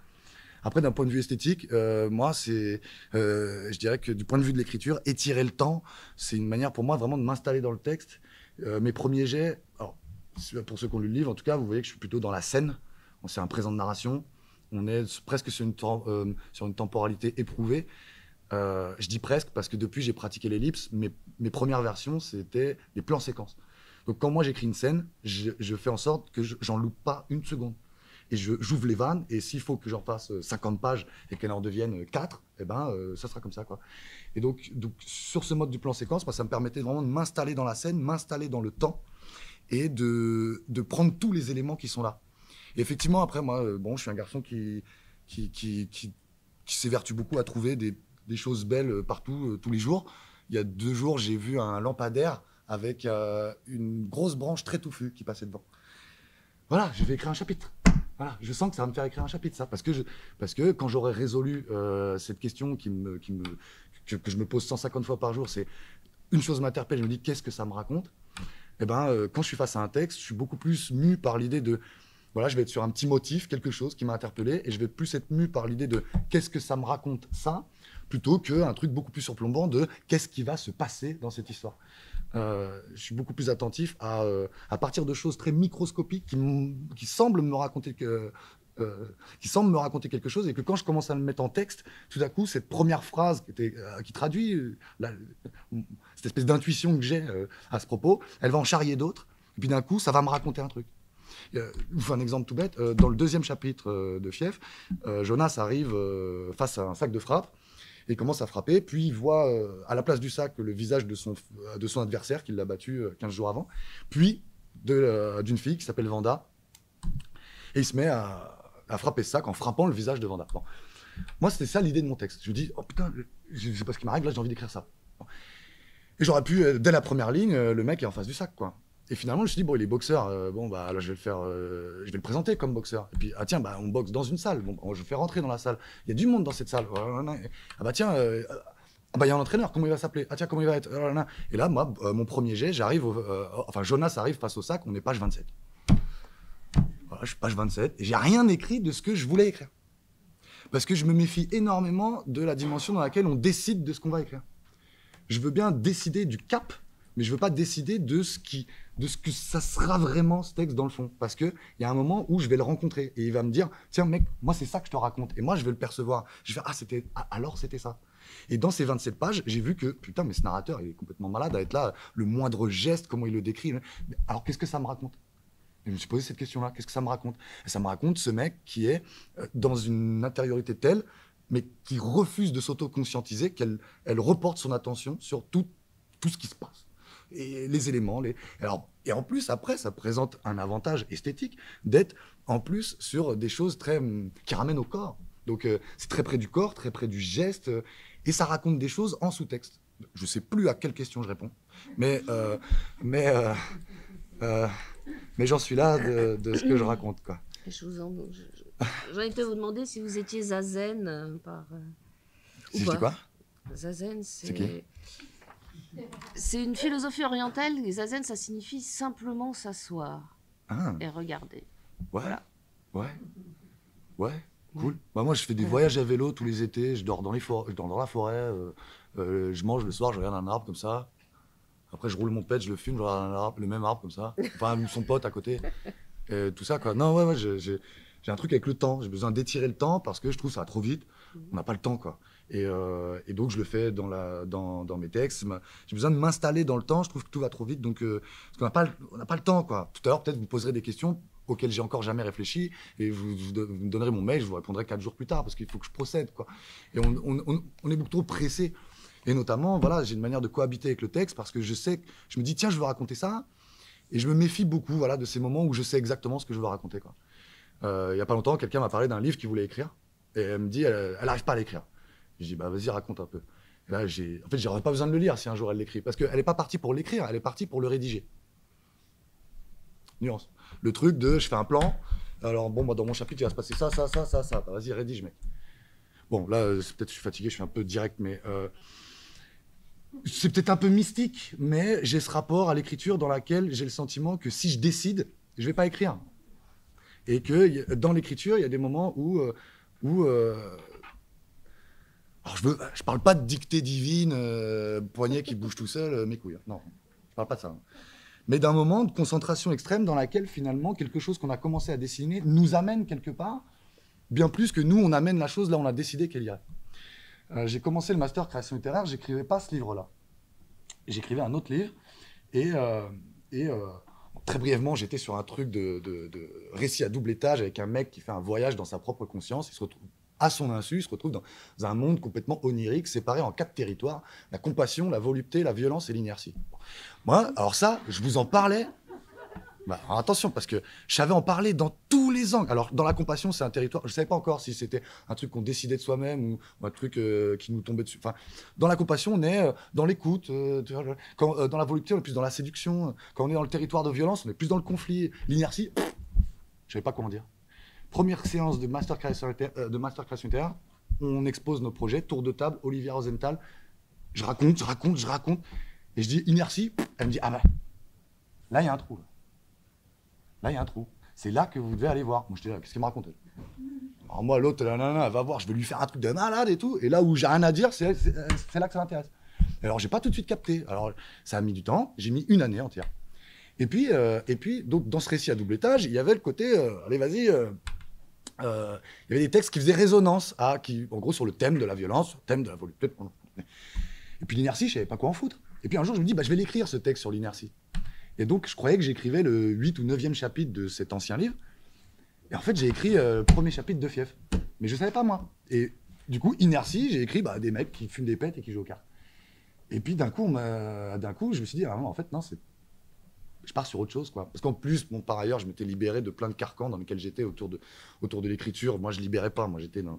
Après, d'un point de vue esthétique, moi, je dirais que du point de vue de l'écriture, étirer le temps, c'est une manière pour moi vraiment de m'installer dans le texte. Mes premiers jets, alors, pour ceux qui ont lu le livre, en tout cas, vous voyez que je suis plutôt dans la scène. C'est un présent de narration. On est presque sur une temporalité éprouvée. Je dis presque parce que depuis, j'ai pratiqué l'ellipse. Mes premières versions, c'était des plans séquences. Donc, quand moi, j'écris une scène, je fais en sorte que j'en loupe pas une seconde. Et j'ouvre les vannes, et s'il faut que j'en fasse 50 pages et qu'elles en deviennent 4, eh ben, ça sera comme ça, quoi. Et donc, sur ce mode du plan séquence, moi, ça me permettait vraiment de m'installer dans la scène, m'installer dans le temps, et de prendre tous les éléments qui sont là. Et effectivement, après, moi, je suis un garçon qui s'évertue beaucoup à trouver des choses belles partout, tous les jours. Il y a 2 jours, j'ai vu un lampadaire avec une grosse branche très touffue qui passait devant. Voilà, je vais écrire un chapitre. Voilà, je sens que ça va me faire écrire un chapitre, ça. Parce que quand j'aurai résolu cette question que je me pose 150 fois par jour, c'est une chose m'interpelle, je me dis qu'est-ce que ça me raconte. Et quand je suis face à un texte, je suis beaucoup plus mu par l'idée de, voilà, je vais être sur un petit motif, quelque chose qui m'a interpellé, et je vais plus être mu par l'idée de qu'est-ce que ça me raconte, ça, plutôt qu'un truc beaucoup plus surplombant de qu'est-ce qui va se passer dans cette histoire. Je suis beaucoup plus attentif à partir de choses très microscopiques qui semblent me raconter quelque chose, et que quand je commence à le mettre en texte, tout à coup, cette première phrase qui traduit cette espèce d'intuition que j'ai à ce propos, elle va en charrier d'autres, et puis d'un coup, ça va me raconter un truc. Je vous fais un exemple tout bête. Dans le 2e chapitre de Fief, Jonas arrive face à un sac de frappe, et commence à frapper, puis il voit à la place du sac le visage de son adversaire qui l'a battu 15 jours avant, puis d'une fille qui s'appelle Vanda, et il se met à frapper ce sac en frappant le visage de Vanda. Bon. Moi, c'était ça l'idée de mon texte. Je me dis, oh putain, je sais pas ce qui m'arrive, là j'ai envie d'écrire ça. Bon. Et j'aurais pu, dès la première ligne, le mec est en face du sac, quoi. Et finalement, je me suis dit, bon, il est boxeur, là, je vais le présenter comme boxeur. Et puis, ah tiens, on boxe dans une salle. Bon, je le fais rentrer dans la salle. Il y a du monde dans cette salle. Ah bah tiens, il y a un entraîneur, comment il va s'appeler? Ah tiens, comment il va être? Et là, moi, mon premier jet, Jonas arrive face au sac, on est page 27. Voilà, je suis page 27, et j'ai rien écrit de ce que je voulais écrire. Parce que je me méfie énormément de la dimension dans laquelle on décide de ce qu'on va écrire. Je veux bien décider du cap mais je veux pas décider de ce que ça sera vraiment ce texte dans le fond. Parce qu'il y a un moment où je vais le rencontrer et il va me dire, tiens mec, moi c'est ça que je te raconte. Et moi je vais le percevoir. Je vais faire, alors c'était ça. Et dans ces 27 pages, j'ai vu que, putain, mais ce narrateur, il est complètement malade à être là, le moindre geste, comment il le décrit. Alors qu'est-ce que ça me raconte? Et je me suis posé cette question-là, qu'est-ce que ça me raconte? Et ça me raconte ce mec qui est dans une intériorité telle, mais qui refuse de s'auto-conscientiser, qu'elle reporte son attention sur tout ce qui se passe. Et les éléments. Et en plus, après, ça présente un avantage esthétique d'être en plus sur des choses qui ramènent au corps. Donc, c'est très près du corps, très près du geste, et ça raconte des choses en sous-texte. Je ne sais plus à quelle question je réponds, mais j'en suis là de ce que je raconte, quoi. J'en étais à vous demander si vous étiez zazen par. Si j'étais quoi? Zazen, c'est qui? C'est une philosophie orientale. Et zazen, ça signifie simplement s'asseoir et regarder. Ouais. Voilà. Ouais. Cool. Bah moi, je fais des voyages à vélo tous les étés. Je dors dans la forêt. Je mange le soir. Je regarde un arbre comme ça. Après, je roule mon pet, je le fume. Je regarde le même arbre comme ça. Enfin, son pote à côté. Tout ça, quoi. Non, ouais, j'ai un truc avec le temps. J'ai besoin d'étirer le temps parce que je trouve ça va trop vite. On n'a pas le temps, quoi. Et donc, je le fais dans mes textes. J'ai besoin de m'installer dans le temps. Je trouve que tout va trop vite. Donc, parce qu'on n'a pas le temps, quoi. Tout à l'heure, peut-être, vous poserez des questions auxquelles j'ai encore jamais réfléchi. Et vous me donnerez mon mail. Je vous répondrai 4 jours plus tard parce qu'il faut que je procède, quoi. Et on est beaucoup trop pressé. Et notamment, voilà, j'ai une manière de cohabiter avec le texte parce que je me dis, tiens, je veux raconter ça. Et je me méfie beaucoup, voilà, de ces moments où je sais exactement ce que je veux raconter, quoi. Il y a pas longtemps, quelqu'un m'a parlé d'un livre qu'il voulait écrire. Et elle me dit, elle n'arrive pas à l'écrire. Je dis, bah vas-y, raconte un peu. Et là, j'aurais pas besoin de le lire si un jour elle l'écrit. Parce qu'elle n'est pas partie pour l'écrire, elle est partie pour le rédiger. Nuance. Le truc de, je fais un plan. Alors, bon, moi, dans mon chapitre, il va se passer ça. Bah, vas-y, rédige, mec. Bon, là, peut-être je suis fatigué, je suis un peu direct, mais... c'est peut-être un peu mystique, mais j'ai ce rapport à l'écriture dans laquelle j'ai le sentiment que si je décide, je vais pas écrire. Et que dans l'écriture, il y a des moments où alors je parle pas de dictée divine, poignet qui bouge tout seul, mes couilles. Non, je parle pas de ça. Mais d'un moment de concentration extrême dans laquelle finalement quelque chose qu'on a commencé à dessiner nous amène quelque part, bien plus que nous on amène la chose là où on a décidé qu'elle irait. J'ai commencé le master création littéraire, j'écrivais pas ce livre-là. J'écrivais un autre livre et très brièvement, j'étais sur un truc de récit à double étage avec un mec qui fait un voyage dans sa propre conscience. Il se retrouve, à son insu, il se retrouve dans un monde complètement onirique, séparé en 4 territoires, la compassion, la volupté, la violence et l'inertie. Moi, alors ça, je vous en parlais. Bah, alors attention, parce que je savais en parler dans tous les angles. Alors, dans la compassion, c'est un territoire... Je ne savais pas encore si c'était un truc qu'on décidait de soi-même ou un truc qui nous tombait dessus. Enfin, dans la compassion, on est dans l'écoute. Dans la volupté, on est plus dans la séduction. Quand on est dans le territoire de violence, on est plus dans le conflit. L'inertie, je ne savais pas comment dire. Première séance de Master Création littéraire, on expose nos projets, tour de table, Olivia Rosenthal. Je raconte. Et je dis inertie. Elle me dit, ah ben, là, il y a un trou. Là, il y a un trou. C'est là que vous devez aller voir. Moi, je dis, qu'est-ce qu'il me raconte? Alors moi, l'autre, elle va voir, je vais lui faire un truc de malade et tout. Et là où j'ai rien à dire, c'est là que ça m'intéresse. Alors, j'ai pas tout de suite capté. Alors, ça a mis du temps. J'ai mis 1 année entière. Et puis, donc, dans ce récit à double étage, il y avait le côté, allez, vas-y, il y avait des textes qui faisaient résonance, en gros, sur le thème de la violence, le thème de la volupté. Et puis, l'inertie, je savais pas quoi en foutre. Et puis, un jour, je me dis, bah, je vais l'écrire, ce texte sur l'inertie. Et donc, je croyais que j'écrivais le 8 ou 9e chapitre de cet ancien livre. Et en fait, j'ai écrit le premier chapitre de Fief. Mais je ne savais pas, moi. Et du coup, inertie, j'ai écrit des mecs qui fument des pètes et qui jouent aux cartes. Et puis, d'un coup, je me suis dit, en fait, non, je pars sur autre chose, quoi. Parce qu'en plus, par ailleurs, je m'étais libéré de plein de carcans dans lesquels j'étais autour de l'écriture. Moi, je libérais pas. Moi, j'étais dans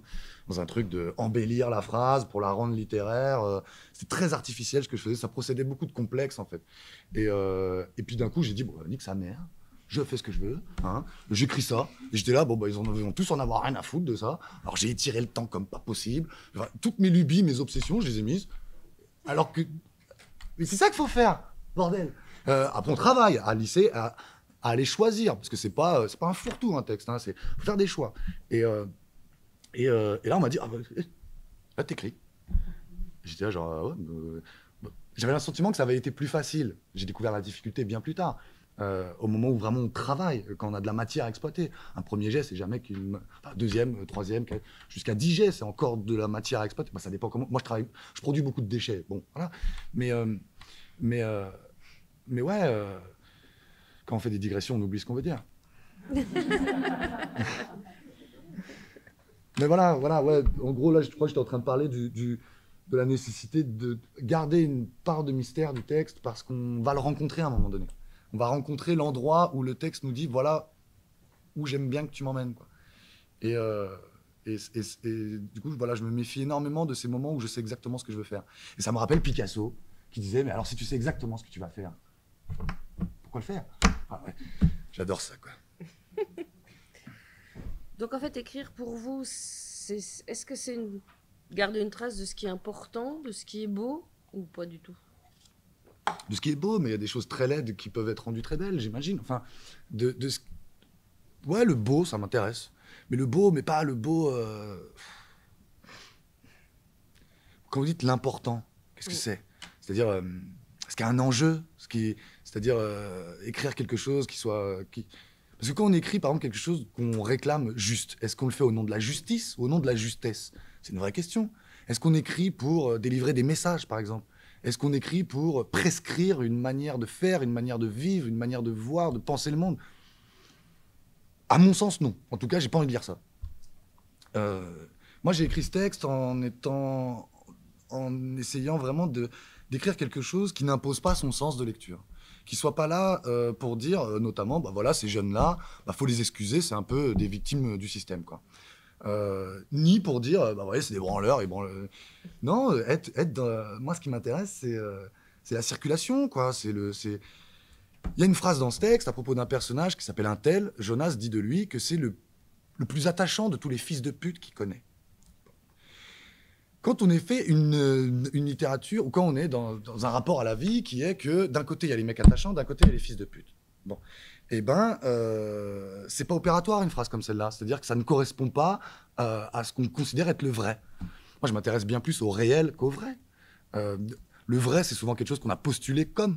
un truc de embellir la phrase pour la rendre littéraire. C'était très artificiel ce que je faisais. Ça procédait beaucoup de complexes, en fait. Et puis, d'un coup, j'ai dit, bon, nique sa mère. Je fais ce que je veux. Hein. J'écris ça. Et j'étais là, ils vont tous en avoir rien à foutre de ça. Alors, j'ai étiré le temps comme pas possible. Enfin, toutes mes lubies, mes obsessions, je les ai mises. Alors que... Mais c'est ça qu'il faut faire, bordel. Après, on travaille à lycée, à aller choisir, parce que c'est pas un fourre-tout, un texte, hein, faut faire des choix. Et là, on m'a dit, là, t'écris. J'étais là, genre, ouais, j'avais le sentiment que ça avait été plus facile. J'ai découvert la difficulté bien plus tard. Au moment où vraiment on travaille, quand on a de la matière à exploiter. Un premier jet, c'est jamais qu'une... Enfin, deuxième, troisième, jusqu'à 10 jets, c'est encore de la matière à exploiter. Bah, ça dépend comment... Moi, je produis beaucoup de déchets. Bon, voilà. Mais ouais, quand on fait des digressions, on oublie ce qu'on veut dire. Mais voilà, ouais. En gros, là, je crois que j'étais en train de parler de la nécessité de garder une part de mystère du texte parce qu'on va le rencontrer à un moment donné. On va rencontrer l'endroit où le texte nous dit voilà où j'aime bien que tu m'emmènes, quoi. Et du coup, voilà, je me méfie énormément de ces moments où je sais exactement ce que je veux faire. Et ça me rappelle Picasso qui disait mais alors si tu sais exactement ce que tu vas faire, pourquoi le faire? Ah, ouais. J'adore ça, quoi. Donc en fait, écrire pour vous, est-ce que c'est garder une trace de ce qui est important, de ce qui est beau, ou pas du tout? De ce qui est beau, mais il y a des choses très laides qui peuvent être rendues très belles, j'imagine. Enfin, ouais, le beau, ça m'intéresse. Mais le beau, mais pas le beau... Quand vous dites l'important, qu'est-ce que c'est? C'est-à-dire, est-ce qu'il y a un enjeu? C'est-à-dire écrire quelque chose qui soit... Parce que quand on écrit, par exemple, quelque chose qu'on réclame juste, est-ce qu'on le fait au nom de la justice ou au nom de la justesse? C'est une vraie question. Est-ce qu'on écrit pour délivrer des messages, par exemple? Est-ce qu'on écrit pour prescrire une manière de faire, une manière de vivre, une manière de voir, de penser le monde? À mon sens, non. En tout cas, j'ai pas envie de dire ça. Moi, j'ai écrit ce texte en essayant vraiment d'écrire quelque chose qui n'impose pas son sens de lecture. Qui soit pas là pour dire, notamment, bah voilà, ces jeunes-là, bah faut les excuser, c'est un peu des victimes du système, quoi. Ni pour dire, bah ouais, c'est des branleurs. Non, moi, ce qui m'intéresse, c'est la circulation, quoi. Il y a une phrase dans ce texte à propos d'un personnage qui s'appelle un tel. Jonas dit de lui que c'est le plus attachant de tous les fils de pute qu'il connaît. Quand on est fait une littérature, ou quand on est dans un rapport à la vie qui est que d'un côté, il y a les mecs attachants, d'un côté, il y a les fils de pute. Bon. Eh ben, c'est pas opératoire une phrase comme celle-là. C'est-à-dire que ça ne correspond pas à ce qu'on considère être le vrai. Moi, je m'intéresse bien plus au réel qu'au vrai. Le vrai, c'est souvent quelque chose qu'on a postulé comme.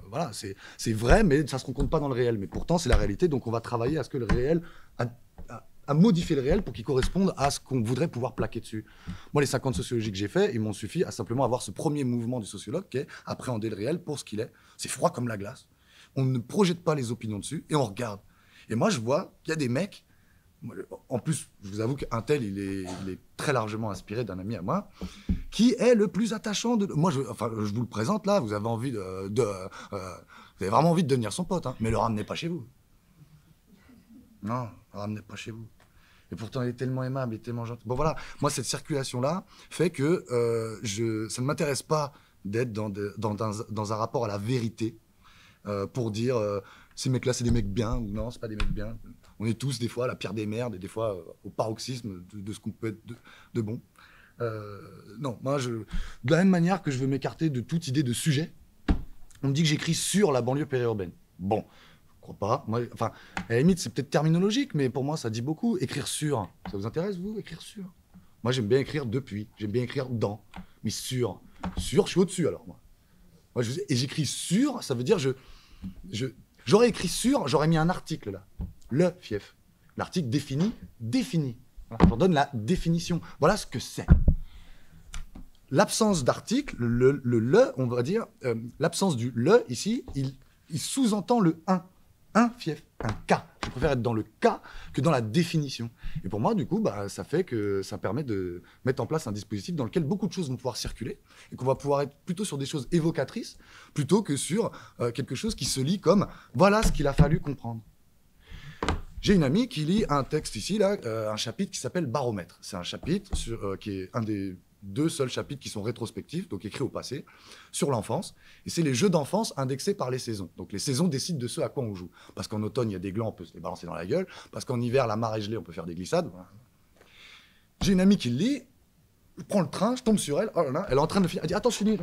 Voilà, c'est vrai, mais ça ne se rencontre pas dans le réel. Mais pourtant, c'est la réalité, donc on va travailler à ce que le réel... à modifier le réel pour qu'il corresponde à ce qu'on voudrait pouvoir plaquer dessus. Moi, les 50 sociologies que j'ai fait, ils m'ont suffi à simplement avoir ce premier mouvement du sociologue qui est appréhender le réel pour ce qu'il est. C'est froid comme la glace. On ne projette pas les opinions dessus et on regarde. Et moi, je vois qu'il y a des mecs... En plus, je vous avoue qu'un tel, il est très largement inspiré d'un ami à moi, qui est le plus attachant de... Moi, je vous le présente là, vous avez envie vous avez vraiment envie de devenir son pote, hein, mais le ramenez pas chez vous. Non, le ramenez pas chez vous. Et pourtant, il est tellement aimable, il est tellement gentil. Bon, voilà, moi, cette circulation-là fait que ça ne m'intéresse pas d'être dans un rapport à la vérité pour dire ces mecs-là, c'est des mecs bien ou non, c'est pas des mecs bien. On est tous, des fois, à la pire des merdes et des fois au paroxysme de ce qu'on peut être de bon. Non, moi, de la même manière que je veux m'écarter de toute idée de sujet, on me dit que j'écris sur la banlieue périurbaine. Bon. Je crois pas. Moi, enfin, à la limite, c'est peut-être terminologique, mais pour moi, ça dit beaucoup. Écrire sur. Ça vous intéresse, vous, écrire sur? Moi, j'aime bien écrire depuis. J'aime bien écrire dans. Mais sur. Sur, je suis au-dessus, alors, moi. Et j'écris sur, ça veut dire j'aurais écrit sur, j'aurais mis un article, là. Le fief. L'article défini. Voilà, j'en donne la définition. Voilà ce que c'est. L'absence d'article, on va dire, l'absence du le, ici, il sous-entend le un. Un fief, un cas. Je préfère être dans le cas que dans la définition. Et pour moi, du coup, ça fait que ça permet de mettre en place un dispositif dans lequel beaucoup de choses vont pouvoir circuler et qu'on va pouvoir être plutôt sur des choses évocatrices plutôt que sur quelque chose qui se lit comme « voilà ce qu'il a fallu comprendre ». J'ai une amie qui lit un texte ici, là, un chapitre qui s'appelle « Baromètre ». C'est un chapitre qui est un des 2 seuls chapitres qui sont rétrospectifs, donc écrits au passé, sur l'enfance. Et c'est les jeux d'enfance indexés par les saisons. Donc les saisons décident de ce à quoi on joue. Parce qu'en automne, il y a des glands, on peut se les balancer dans la gueule. Parce qu'en hiver, la mare est gelée, on peut faire des glissades. J'ai une amie qui le lit, je prends le train, je tombe sur elle, oh là là, elle est en train de finir, elle dit « Attends, je finis.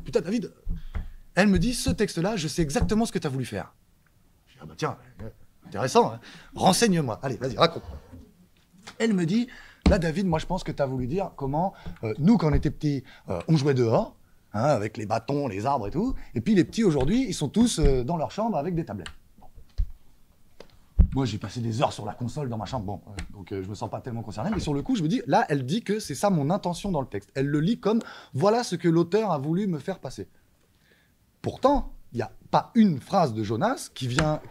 Putain, David !» Elle me dit « Ce texte-là, je sais exactement ce que tu as voulu faire. » Je dis « Ah bah tiens, intéressant, hein. Renseigne-moi. Allez, vas-y, raconte. » Elle me dit... Là, David, moi, je pense que tu as voulu dire comment, nous, quand on était petits, on jouait dehors, hein, avec les bâtons, les arbres et tout. Et puis les petits, aujourd'hui, ils sont tous dans leur chambre avec des tablettes. Moi, j'ai passé des heures sur la console dans ma chambre, bon, donc je me sens pas tellement concerné, mais sur le coup, je me dis, là, elle dit que c'est ça mon intention dans le texte. Elle le lit comme, voilà ce que l'auteur a voulu me faire passer. Pourtant, il n'y a pas une phrase de Jonas qui vient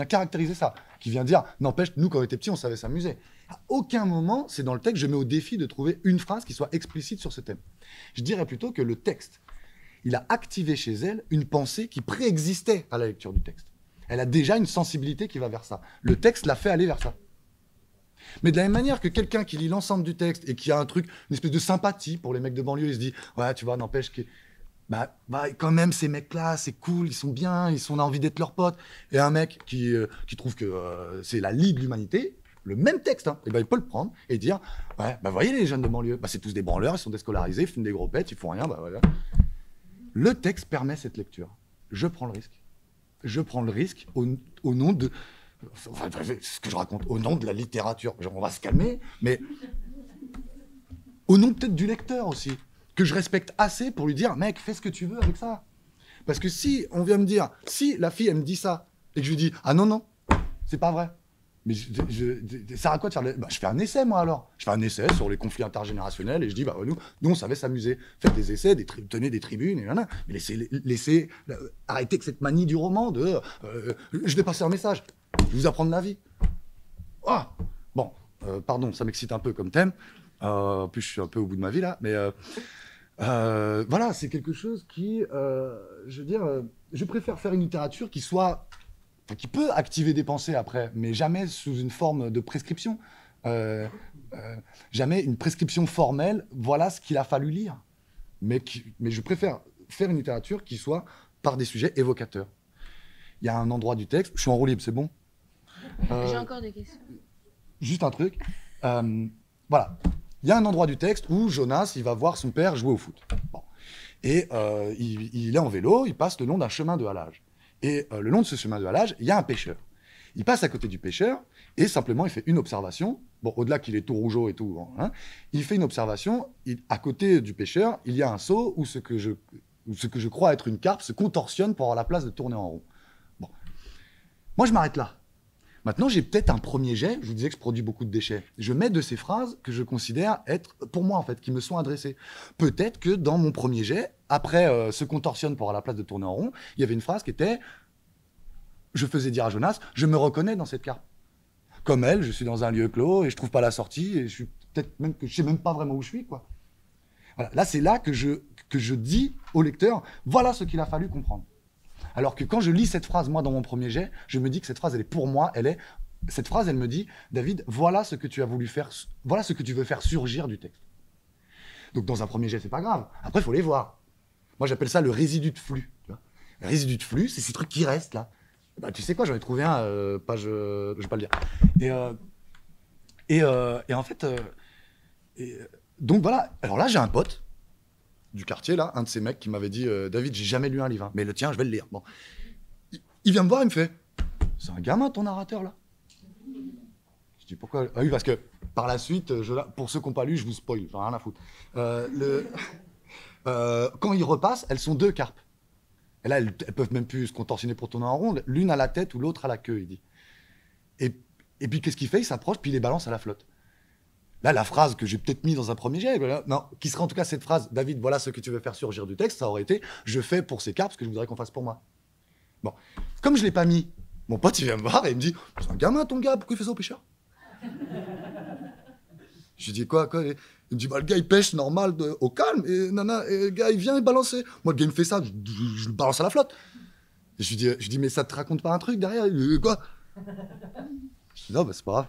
caractériser ça, qui vient dire, n'empêche, nous, quand on était petits, on savait s'amuser. À aucun moment, c'est dans le texte, je mets au défi de trouver une phrase qui soit explicite sur ce thème. Je dirais plutôt que le texte, il a activé chez elle une pensée qui préexistait à la lecture du texte. Elle a déjà une sensibilité qui va vers ça. Le texte l'a fait aller vers ça. Mais de la même manière que quelqu'un qui lit l'ensemble du texte et qui a un truc, une espèce de sympathie pour les mecs de banlieue, il se dit « Ouais, tu vois, n'empêche que... Bah, quand même, ces mecs-là, c'est cool, ils sont bien, on a envie d'être leurs potes. » Et un mec qui trouve que c'est la lie de l'humanité, le même texte, hein, et ben, il peut le prendre et dire « Ouais, bah voyez les jeunes de banlieue, bah, c'est tous des branleurs, ils sont déscolarisés, ils fument des gros pets, ils font rien, bah voilà. » Le texte permet cette lecture. Je prends le risque. Je prends le risque au nom de... Enfin, ce que je raconte, au nom de la littérature. Genre, on va se calmer, mais au nom peut-être du lecteur aussi, que je respecte assez pour lui dire, mec, fais ce que tu veux avec ça. Parce que si on vient me dire, si la fille, elle me dit ça, et que je lui dis, ah non, non, c'est pas vrai. Mais ça sert à quoi de faire je fais un essai, moi, alors. Je fais un essai sur les conflits intergénérationnels et je dis, bah, nous on savait s'amuser. Faites des essais, tenez des tribunes, et là. Mais laissez arrêtez que cette manie du roman de je vais passer un message, je vais vous apprendre la vie. Ah bon, pardon, ça m'excite un peu comme thème. En plus, je suis un peu au bout de ma vie, là. Mais voilà, c'est quelque chose qui, je veux dire, je préfère faire une littérature qui peut activer des pensées après, mais jamais sous une forme de prescription. Jamais une prescription formelle, voilà ce qu'il a fallu lire. Mais je préfère faire une littérature qui soit par des sujets évocateurs. Il y a un endroit du texte, je suis en roue libre, c'est bon. J'ai encore des questions. Juste un truc. Voilà. Il y a un endroit du texte où Jonas, il va voir son père jouer au foot. Bon. Et il est en vélo, il passe le long d'un chemin de halage. Et le long de ce chemin de halage, il y a un pêcheur. Il passe à côté du pêcheur et simplement il fait une observation. Bon, au-delà qu'il est tout rougeau et tout, hein, il fait une observation. À côté du pêcheur, il y a un seau où ce que je crois être une carpe se contorsionne pour avoir la place de tourner en rond. Bon. Moi, je m'arrête là. Maintenant, j'ai peut-être un premier jet. Je vous disais que je produis beaucoup de déchets. Je mets de ces phrases que je considère être, pour moi, en fait, qui me sont adressées. Peut-être que dans mon premier jet, après se contorsionne pour avoir la place de tourner en rond, il y avait une phrase qui était « Je faisais dire à Jonas, je me reconnais dans cette carpe. Comme elle, je suis dans un lieu clos et je trouve pas la sortie et je suis peut-être même que je sais même pas vraiment où je suis, quoi. » Voilà. Là, c'est là que je dis au lecteur « Voilà ce qu'il a fallu comprendre. » Alors que quand je lis cette phrase, moi, dans mon premier jet, je me dis que cette phrase, elle est pour moi, cette phrase, elle me dit, David, voilà ce que tu as voulu faire, voilà ce que tu veux faire surgir du texte. Donc, dans un premier jet, c'est pas grave. Après, il faut les voir. Moi, j'appelle ça le résidu de flux. Tu vois, le résidu de flux, c'est ces trucs qui restent, là. Bah, tu sais quoi, j'en ai trouvé un, je vais pas le dire. Et en fait, donc voilà. Alors là, j'ai un pote du quartier, là, un de ces mecs qui m'avait dit David, j'ai jamais lu un livre, hein, mais le tien, je vais le lire. Bon. Il vient me voir, il me fait c'est un gamin, ton narrateur, là. Je dis pourquoi? Ah oui, parce que par la suite, pour ceux qui n'ont pas lu, je vous spoil, j'en ai rien à foutre. Quand il repasse, elles sont deux carpes. Et là, elles peuvent même plus se contorsionner pour tourner en rond, l'une à la tête ou l'autre à la queue, il dit. Et puis qu'est-ce qu'il fait? Il s'approche, puis il les balance à la flotte. Là, la phrase que j'ai peut-être mis dans un premier jet, non, qui serait en tout cas cette phrase, David, voilà ce que tu veux faire surgir du texte, ça aurait été, je fais pour ces carpes ce que je voudrais qu'on fasse pour moi. Bon, comme je ne l'ai pas mis, mon pote, il vient me voir et il me dit, c'est un gamin ton gars, pourquoi il fait ça au pêcheur? Je lui dis quoi? Il me dit, bah, le gars il pêche normal au calme, et le gars il vient, il balance. Moi, le gars il me fait ça, je le balance à la flotte. Et je lui dis, mais ça te raconte pas un truc derrière? Quoi? Je dis, non, bah, c'est pas grave.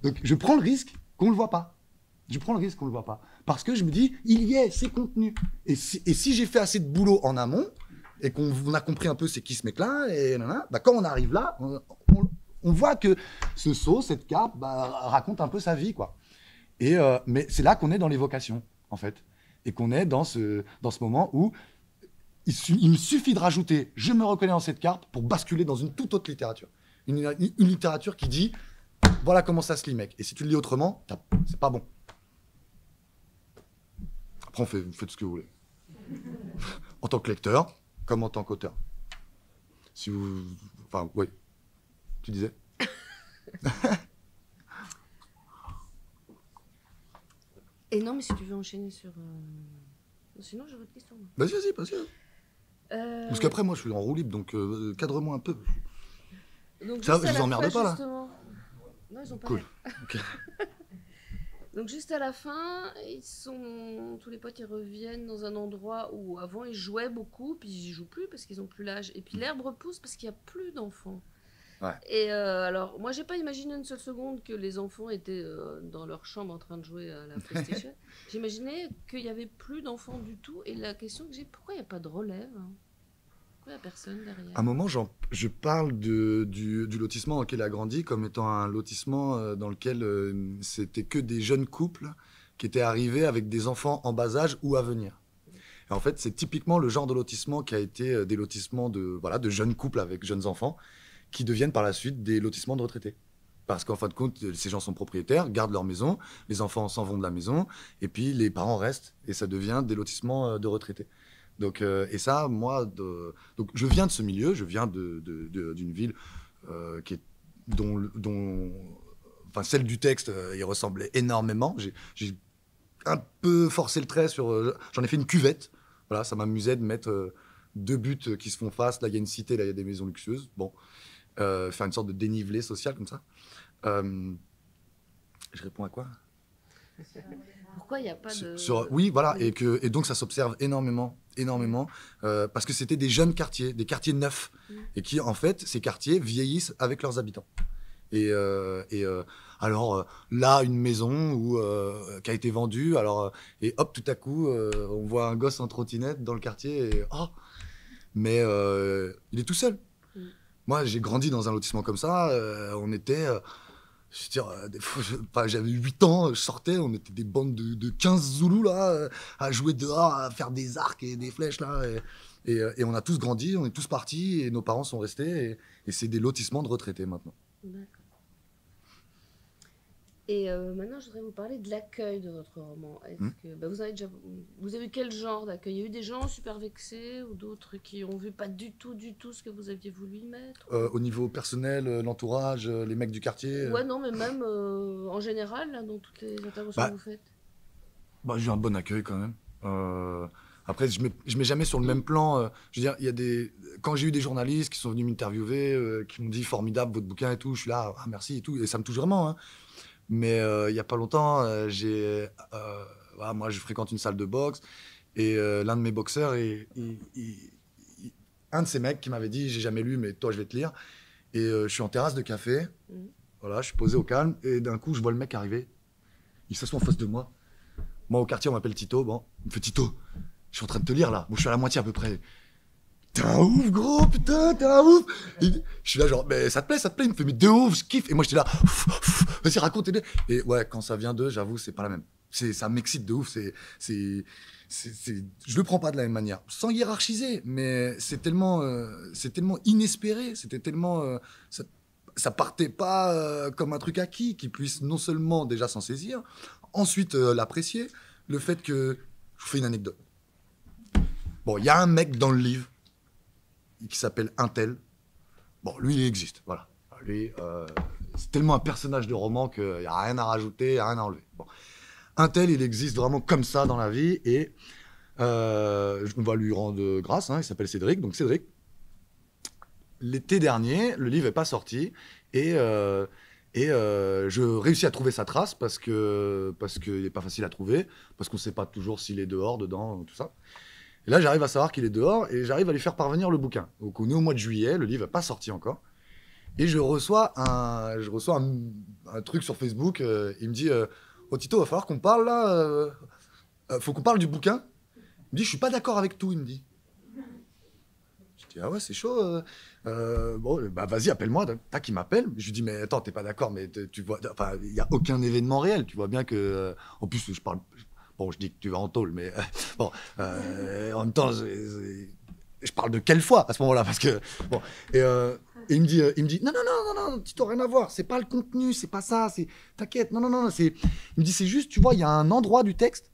Donc, je prends le risque qu'on le voit pas. Je prends le risque qu'on le voit pas. Parce que je me dis, il y est, c'est contenu. Et si j'ai fait assez de boulot en amont, et qu'on a compris un peu c'est qui ce mec-là, et bah, quand on arrive là, on voit que ce saut, cette carpe, bah, raconte un peu sa vie, quoi. Mais c'est là qu'on est dans l'évocation, en fait. Et qu'on est dans ce moment où il me suffit de rajouter « je me reconnais dans cette carpe » pour basculer dans une toute autre littérature. Une littérature qui dit « voilà comment ça se lit, mec ». Et si tu le lis autrement, c'est pas bon. Après, vous faites ce que vous voulez. en tant que lecteur, comme en tant qu'auteur. Si vous... Enfin, oui. Tu disais? Et non, mais si tu veux enchaîner sur... Sinon, j'ai votre question. Vas-y. Parce qu'après, moi, je suis en roue libre, donc cadre-moi un peu. Donc, ça, je vous emmerde pas, justement... là? Non, ils ont pas. Cool. Okay. Donc, juste à la fin, tous les potes, ils reviennent dans un endroit où avant, ils jouaient beaucoup, puis ils jouent plus parce qu'ils ont plus l'âge. Et puis, l'herbe repousse parce qu'il n'y a plus d'enfants. Ouais. Et alors, moi, j'ai pas imaginé une seule seconde que les enfants étaient dans leur chambre en train de jouer à la PlayStation. J'imaginais qu'il n'y avait plus d'enfants du tout. Et la question que j'ai, pourquoi il n'y a pas de relève? Pourquoi il n'y a personne derrière? À un moment, je parle du lotissement dans lequel il a grandi comme étant un lotissement dans lequel c'était que des jeunes couples qui étaient arrivés avec des enfants en bas âge ou à venir. Et en fait, c'est typiquement le genre de lotissement qui a été des lotissements de jeunes couples avec jeunes enfants qui deviennent par la suite des lotissements de retraités. Parce qu'en fin de compte, ces gens sont propriétaires, gardent leur maison, les enfants s'en vont de la maison, et puis les parents restent, et ça devient des lotissements de retraités. Donc, et ça, moi, donc, je viens de ce milieu, je viens d'une ville qui est, enfin, celle du texte, il ressemblait énormément. J'ai un peu forcé le trait sur... j'en ai fait une cuvette. Voilà, ça m'amusait de mettre 2 buts qui se font face. Là, il y a une cité, là, il y a des maisons luxueuses. Bon. Faire une sorte de dénivelé social comme ça. Je réponds à quoi? Pourquoi il n'y a pas de... Oui, voilà, et donc ça s'observe énormément, parce que c'était des jeunes quartiers, des quartiers neufs, et qui, en fait, ces quartiers vieillissent avec leurs habitants. Alors, là, une maison qui a été vendue, et hop, tout à coup, on voit un gosse en trottinette dans le quartier, et mais il est tout seul. Moi, j'ai grandi dans un lotissement comme ça. On était, je veux dire, des fois, j'avais 8 ans, je sortais, on était des bandes de 15 Zoulous là, à jouer dehors, à faire des arcs et des flèches là. Et on a tous grandi, on est tous partis, et nos parents sont restés. Et c'est des lotissements de retraités maintenant. D'accord. Et maintenant, je voudrais vous parler de l'accueil de votre roman. Vous avez eu quel genre d'accueil? Il y a eu des gens super vexés ou d'autres qui ont vu pas du tout ce que vous aviez voulu y mettre? Au niveau personnel, l'entourage, les mecs du quartier Ouais, non, mais même en général, là, dans toutes les interventions que vous faites. J'ai eu un bon accueil quand même. Après, je mets jamais sur le même plan. Je veux dire, quand j'ai eu des journalistes qui sont venus m'interviewer, qui m'ont dit formidable votre bouquin et tout, je suis là, ah, merci et tout, et ça me touche vraiment. Hein. Mais il n'y a pas longtemps, moi je fréquente une salle de boxe et l'un de mes boxeurs, un de ces mecs qui m'avait dit, j'ai jamais lu, mais toi je vais te lire. Et je suis en terrasse de café, voilà, je suis posé au calme, et d'un coup je vois le mec arriver. Il s'assoit en face de moi. Moi au quartier on m'appelle Tito, bon, il me fait Tito, je suis en train de te lire là, bon, je suis à la moitié à peu près. T'es un ouf, gros, putain, t'es un ouf. Je suis là, genre, mais ça te plaît? Il me fait, mais de ouf, je kiffe. Et moi, j'étais là, vas-y, raconte. Et ouais, quand ça vient d'eux, j'avoue, c'est pas la même. Ça m'excite de ouf. Je le prends pas de la même manière. Sans hiérarchiser, mais c'est tellement inespéré. C'était tellement. Ça partait pas comme un truc acquis, qui puisse non seulement déjà s'en saisir, ensuite l'apprécier. Le fait que. Je vous fais une anecdote. Bon, il y a un mec dans le livre qui s'appelle Untel. Bon, lui, il existe, voilà. Lui, c'est tellement un personnage de roman qu'il n'y a rien à rajouter, il n'y a rien à enlever. Bon. Untel, il existe vraiment comme ça dans la vie, et on va lui rendre grâce, hein, il s'appelle Cédric. Donc Cédric, l'été dernier, le livre n'est pas sorti, et je réussis à trouver sa trace parce qu'il n'est pas facile à trouver, parce qu'on ne sait pas toujours s'il est dehors, dedans, tout ça. Et là, j'arrive à savoir qu'il est dehors et j'arrive à lui faire parvenir le bouquin. Donc, on est au mois de juillet, le livre n'est pas sorti encore. Et je reçois un truc sur Facebook. Il me dit oh Tito, va falloir qu'on parle là. Faut qu'on parle du bouquin. Il me dit je suis pas d'accord avec tout. Il me dit. Je dis ah ouais, c'est chaud. Bon, bah vas-y, appelle-moi. Tac, il m'appelle. Je lui dis mais attends, t'es pas d'accord, mais tu vois, enfin, il y a aucun événement réel. Tu vois bien que, en plus, je parle. Bon, je dis que tu vas en tôle, mais bon, en même temps, je parle de quelle fois à ce moment-là, parce que bon. Et il me dit non, Tito, rien à voir. C'est pas le contenu, c'est pas ça. T'inquiète, non. Il me dit c'est juste, tu vois, il y a un endroit du texte.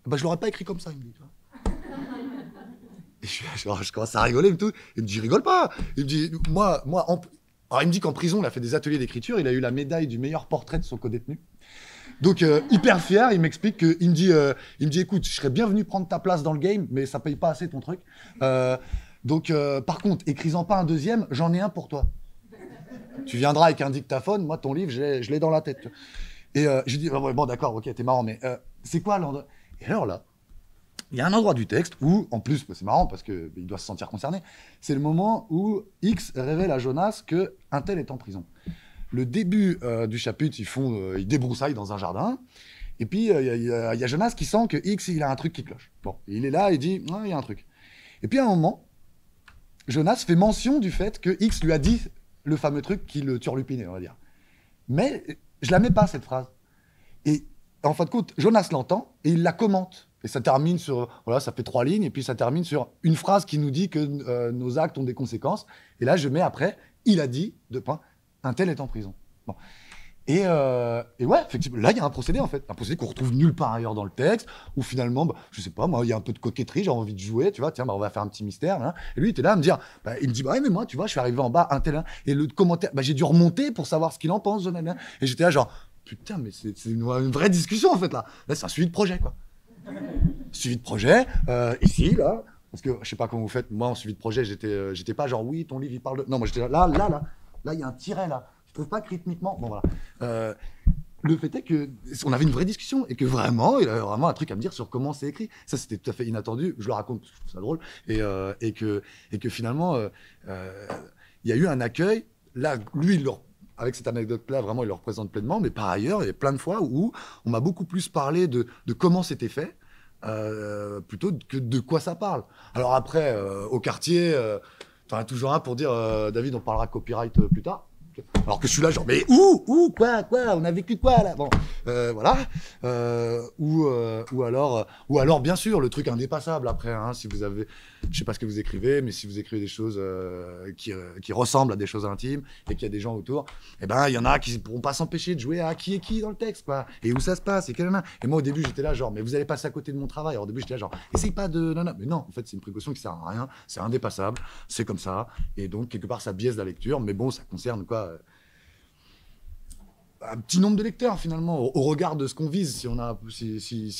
Bah je l'aurais pas écrit comme ça. Il me dit. Tu vois. Et je commence à rigoler et tout. Il me dit, rigole pas. Il me dit, alors il me dit qu'en prison, il a fait des ateliers d'écriture. Il a eu la médaille du meilleur portrait de son codétenu. Donc, hyper fier, il m'explique il me dit, écoute, je serais bien venu prendre ta place dans le game, mais ça paye pas assez ton truc. Donc, par contre, écris-en pas un deuxième, j'en ai un pour toi. Tu viendras avec un dictaphone, moi, ton livre, je l'ai dans la tête. Et je lui dis, bon, d'accord, ok, t'es marrant, mais c'est quoi l'endroit? Et alors là, il y a un endroit du texte où, en plus, c'est marrant parce qu'il doit se sentir concerné, c'est le moment où X révèle à Jonas qu'un tel est en prison. Le début du chapitre, ils débroussaillent dans un jardin, et puis il y a Jonas qui sent que X, il a un truc qui cloche. Bon, il est là, il dit, il y a un truc. Et puis à un moment, Jonas fait mention du fait que X lui a dit le fameux truc qui le turlupinait, on va dire. Mais je la mets pas, cette phrase. Et en fin de compte, Jonas l'entend et il la commente. Et ça termine sur, voilà, ça fait 3 lignes, et puis ça termine sur une phrase qui nous dit que nos actes ont des conséquences. Et là, je mets après, il a dit, un tel est en prison. Bon. Et ouais, effectivement, là, il y a un procédé, en fait. Un procédé qu'on retrouve nulle part ailleurs dans le texte, où finalement, je sais pas, moi, il y a un peu de coquetterie, j'ai envie de jouer, tu vois, tiens, on va faire un petit mystère. Hein. Et lui, il était là à me dire, il me dit, ouais, mais moi, tu vois, je suis arrivé en bas, un tel, hein. Et le commentaire, j'ai dû remonter pour savoir ce qu'il en pense, Jonathan. Et j'étais là, genre, putain, mais c'est une vraie discussion, en fait, là. Là, c'est un suivi de projet, quoi. Suivi de projet, ici, là. Parce que je sais pas comment vous faites, moi, en suivi de projet, j'étais pas genre, oui, ton livre, il parle de. Non, moi, j'étais là, il y a un tiret, là. Je trouve pas que rythmiquement. Bon, voilà. Le fait est qu'on avait une vraie discussion et que vraiment, il avait vraiment un truc à me dire sur comment c'est écrit. Ça, c'était tout à fait inattendu. Je le raconte, je trouve ça drôle. Et que finalement, il y a eu un accueil. Là, lui, avec cette anecdote-là, vraiment, il le représente pleinement. Mais par ailleurs, il y a plein de fois où on m'a beaucoup plus parlé de comment c'était fait plutôt que de quoi ça parle. Alors après, au quartier, t'en as toujours un pour dire David, on parlera copyright plus tard. Alors que je suis là, genre, mais où, quoi, on a vécu quoi là? Bon, voilà. Ou alors, bien sûr, le truc indépassable après, hein, si vous avez, je sais pas ce que vous écrivez, mais si vous écrivez des choses qui ressemblent à des choses intimes et qu'il y a des gens autour, eh ben, il y en a qui ne pourront pas s'empêcher de jouer à qui est qui dans le texte, quoi, et où ça se passe, et quelle main. Et moi, au début, j'étais là, genre, mais vous allez passer à côté de mon travail. Alors, au début, j'étais là, genre, essaye pas de, non, mais non, en fait, c'est une précaution qui sert à rien, c'est indépassable, c'est comme ça, et donc, quelque part, ça biaise la lecture, mais bon, ça concerne quoi? Un petit nombre de lecteurs finalement au regard de ce qu'on vise si